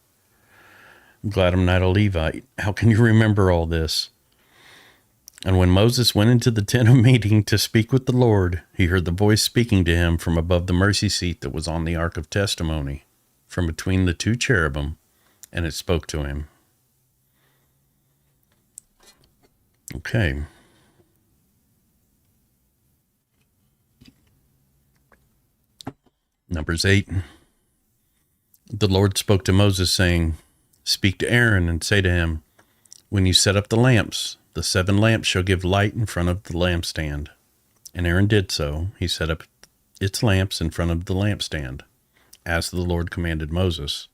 I'm glad I'm not a Levite. How can you remember all this? And when Moses went into the tent of meeting to speak with the Lord, he heard the voice speaking to him from above the mercy seat that was on the ark of testimony, from between the 2 cherubim, and it spoke to him. Okay. Numbers 8. The Lord spoke to Moses, saying, "Speak to Aaron and say to him, when you set up the lamps, the 7 lamps shall give light in front of the lampstand." And Aaron did so. He set up its lamps in front of the lampstand, as the Lord commanded Moses.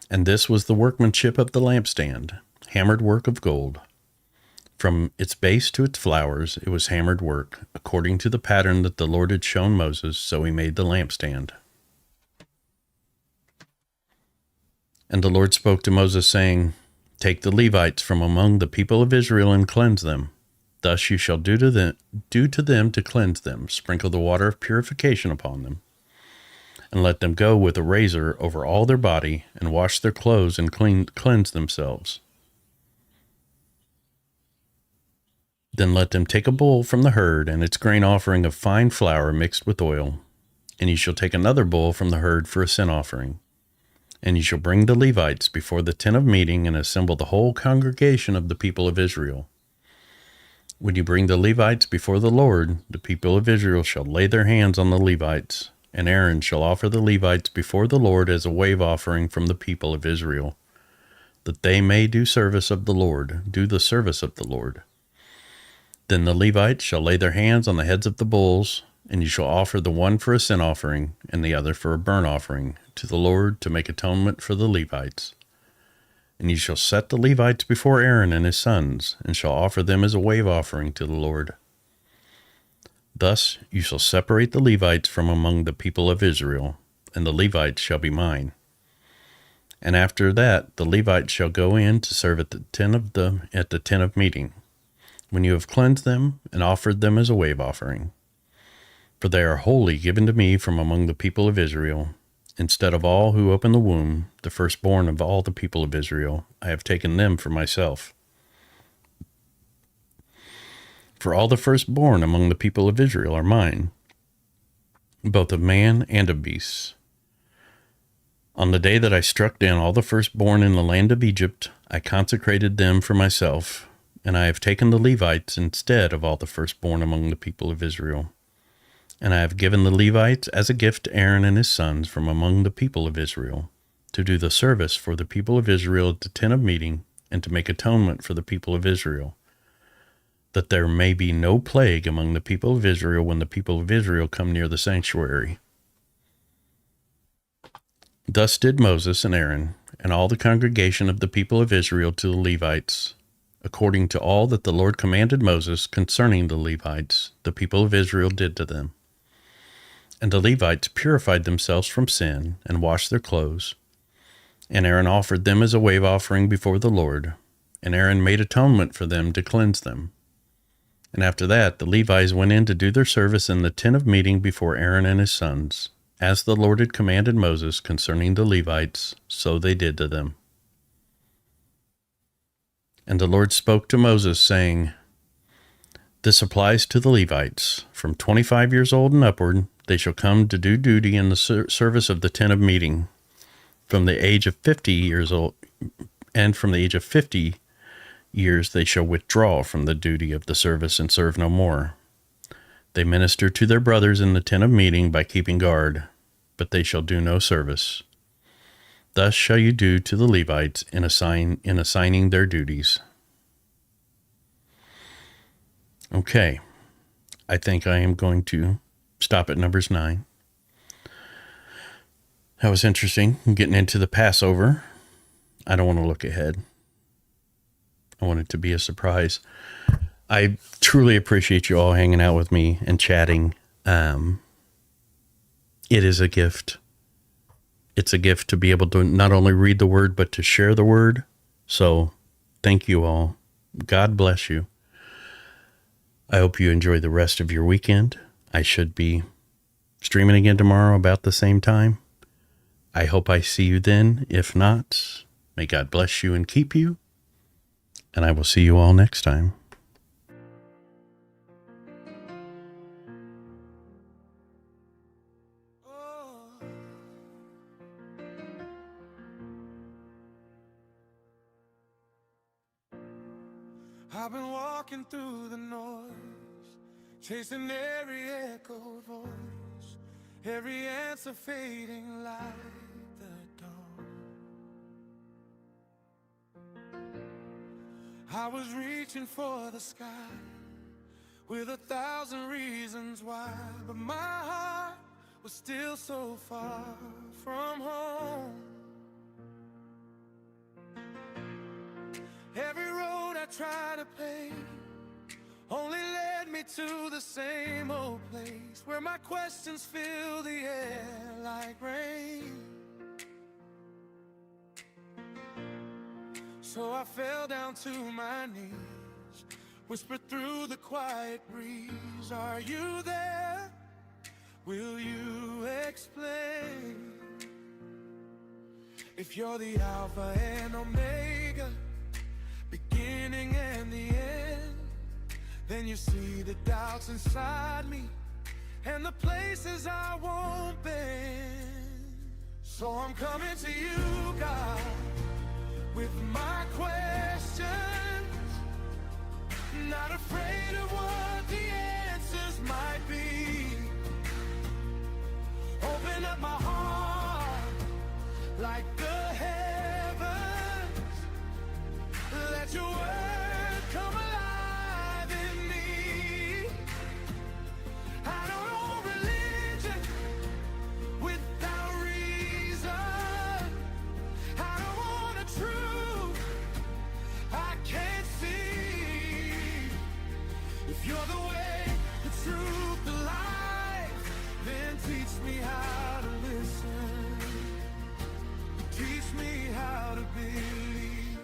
And this was the workmanship of the lampstand, hammered work of gold. From its base to its flowers it was hammered work, according to the pattern that the Lord had shown Moses, so he made the lampstand. And the Lord spoke to Moses, saying, "Take the Levites from among the people of Israel and cleanse them. Thus you shall do to them to cleanse them. Sprinkle the water of purification upon them, and let them go with a razor over all their body, and wash their clothes and cleanse themselves. Then let them take a bull from the herd and its grain offering of fine flour mixed with oil, and you shall take another bull from the herd for a sin offering. And you shall bring the Levites before the tent of meeting and assemble the whole congregation of the people of Israel. When you bring the Levites before the Lord, the people of Israel shall lay their hands on the Levites, and Aaron shall offer the Levites before the Lord as a wave offering from the people of Israel, that they may do the service of the Lord. Then the Levites shall lay their hands on the heads of the bulls, and you shall offer the one for a sin offering, and the other for a burnt offering, to the Lord to make atonement for the Levites. And you shall set the Levites before Aaron and his sons, and shall offer them as a wave offering to the Lord. Thus you shall separate the Levites from among the people of Israel, and the Levites shall be mine. And after that the Levites shall go in to serve at the tent of meeting, when you have cleansed them and offered them as a wave offering. For they are wholly given to me from among the people of Israel. Instead of all who open the womb, the firstborn of all the people of Israel, I have taken them for myself. For all the firstborn among the people of Israel are mine, both of man and of beasts. On the day that I struck down all the firstborn in the land of Egypt, I consecrated them for myself, and I have taken the Levites instead of all the firstborn among the people of Israel. And I have given the Levites as a gift to Aaron and his sons from among the people of Israel, to do the service for the people of Israel at the tent of meeting, and to make atonement for the people of Israel, that there may be no plague among the people of Israel when the people of Israel come near the sanctuary. Thus did Moses and Aaron, and all the congregation of the people of Israel to the Levites, according to all that the Lord commanded Moses concerning the Levites, the people of Israel did to them. And the Levites purified themselves from sin, and washed their clothes. And Aaron offered them as a wave offering before the Lord, and Aaron made atonement for them to cleanse them. And after that the Levites went in to do their service in the tent of meeting before Aaron and his sons, as the Lord had commanded Moses concerning the Levites, so they did to them. And the Lord spoke to Moses, saying, This applies to the Levites. From 25 years old and upward, they shall come to do duty in the service of the tent of meeting. From the age of 50 years old, and from the age of 50 years they shall withdraw from the duty of the service and serve no more. They minister to their brothers in the tent of meeting by keeping guard, but they shall do no service. Thus shall you do to the Levites in assigning their duties. Okay, I think I am going to stop at Numbers 9. That was interesting. Getting into the Passover. I don't want to look ahead. I want it to be a surprise. I truly appreciate you all hanging out with me and chatting. It is a gift. It's a gift to be able to not only read the word, but to share the word. So thank you all. God bless you. I hope you enjoy the rest of your weekend. I should be streaming again tomorrow about the same time. I hope I see you then. If not, may God bless you and keep you. And I will see you all next time. I've been walking through the noise, chasing every echoed voice, every answer fading like the dawn. I was reaching for the sky with 1,000 reasons why, but my heart was still so far from home. Every road I tried to pave only led me to the same old place, where my questions fill the air like rain. So I fell down to my knees, whispered through the quiet breeze, are you there? Will you explain? If you're the Alpha and Omega, beginning and the end, then you see the doubts inside me and the places I won't bend. So I'm coming to you, God, with my questions, not afraid of what the answers might be. Open up my heart like the heavens, let your word come alive in me. I don't know religion without reason. I don't want a truth I can't see. If you're the way, the truth, the life, then teach me how to listen. Teach me how to believe.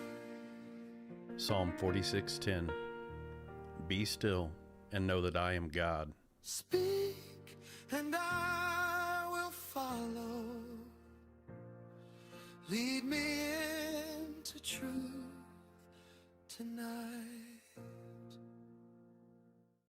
Psalm 46:10. Be still and know that I am God. Speak and I will follow. Lead me into truth tonight.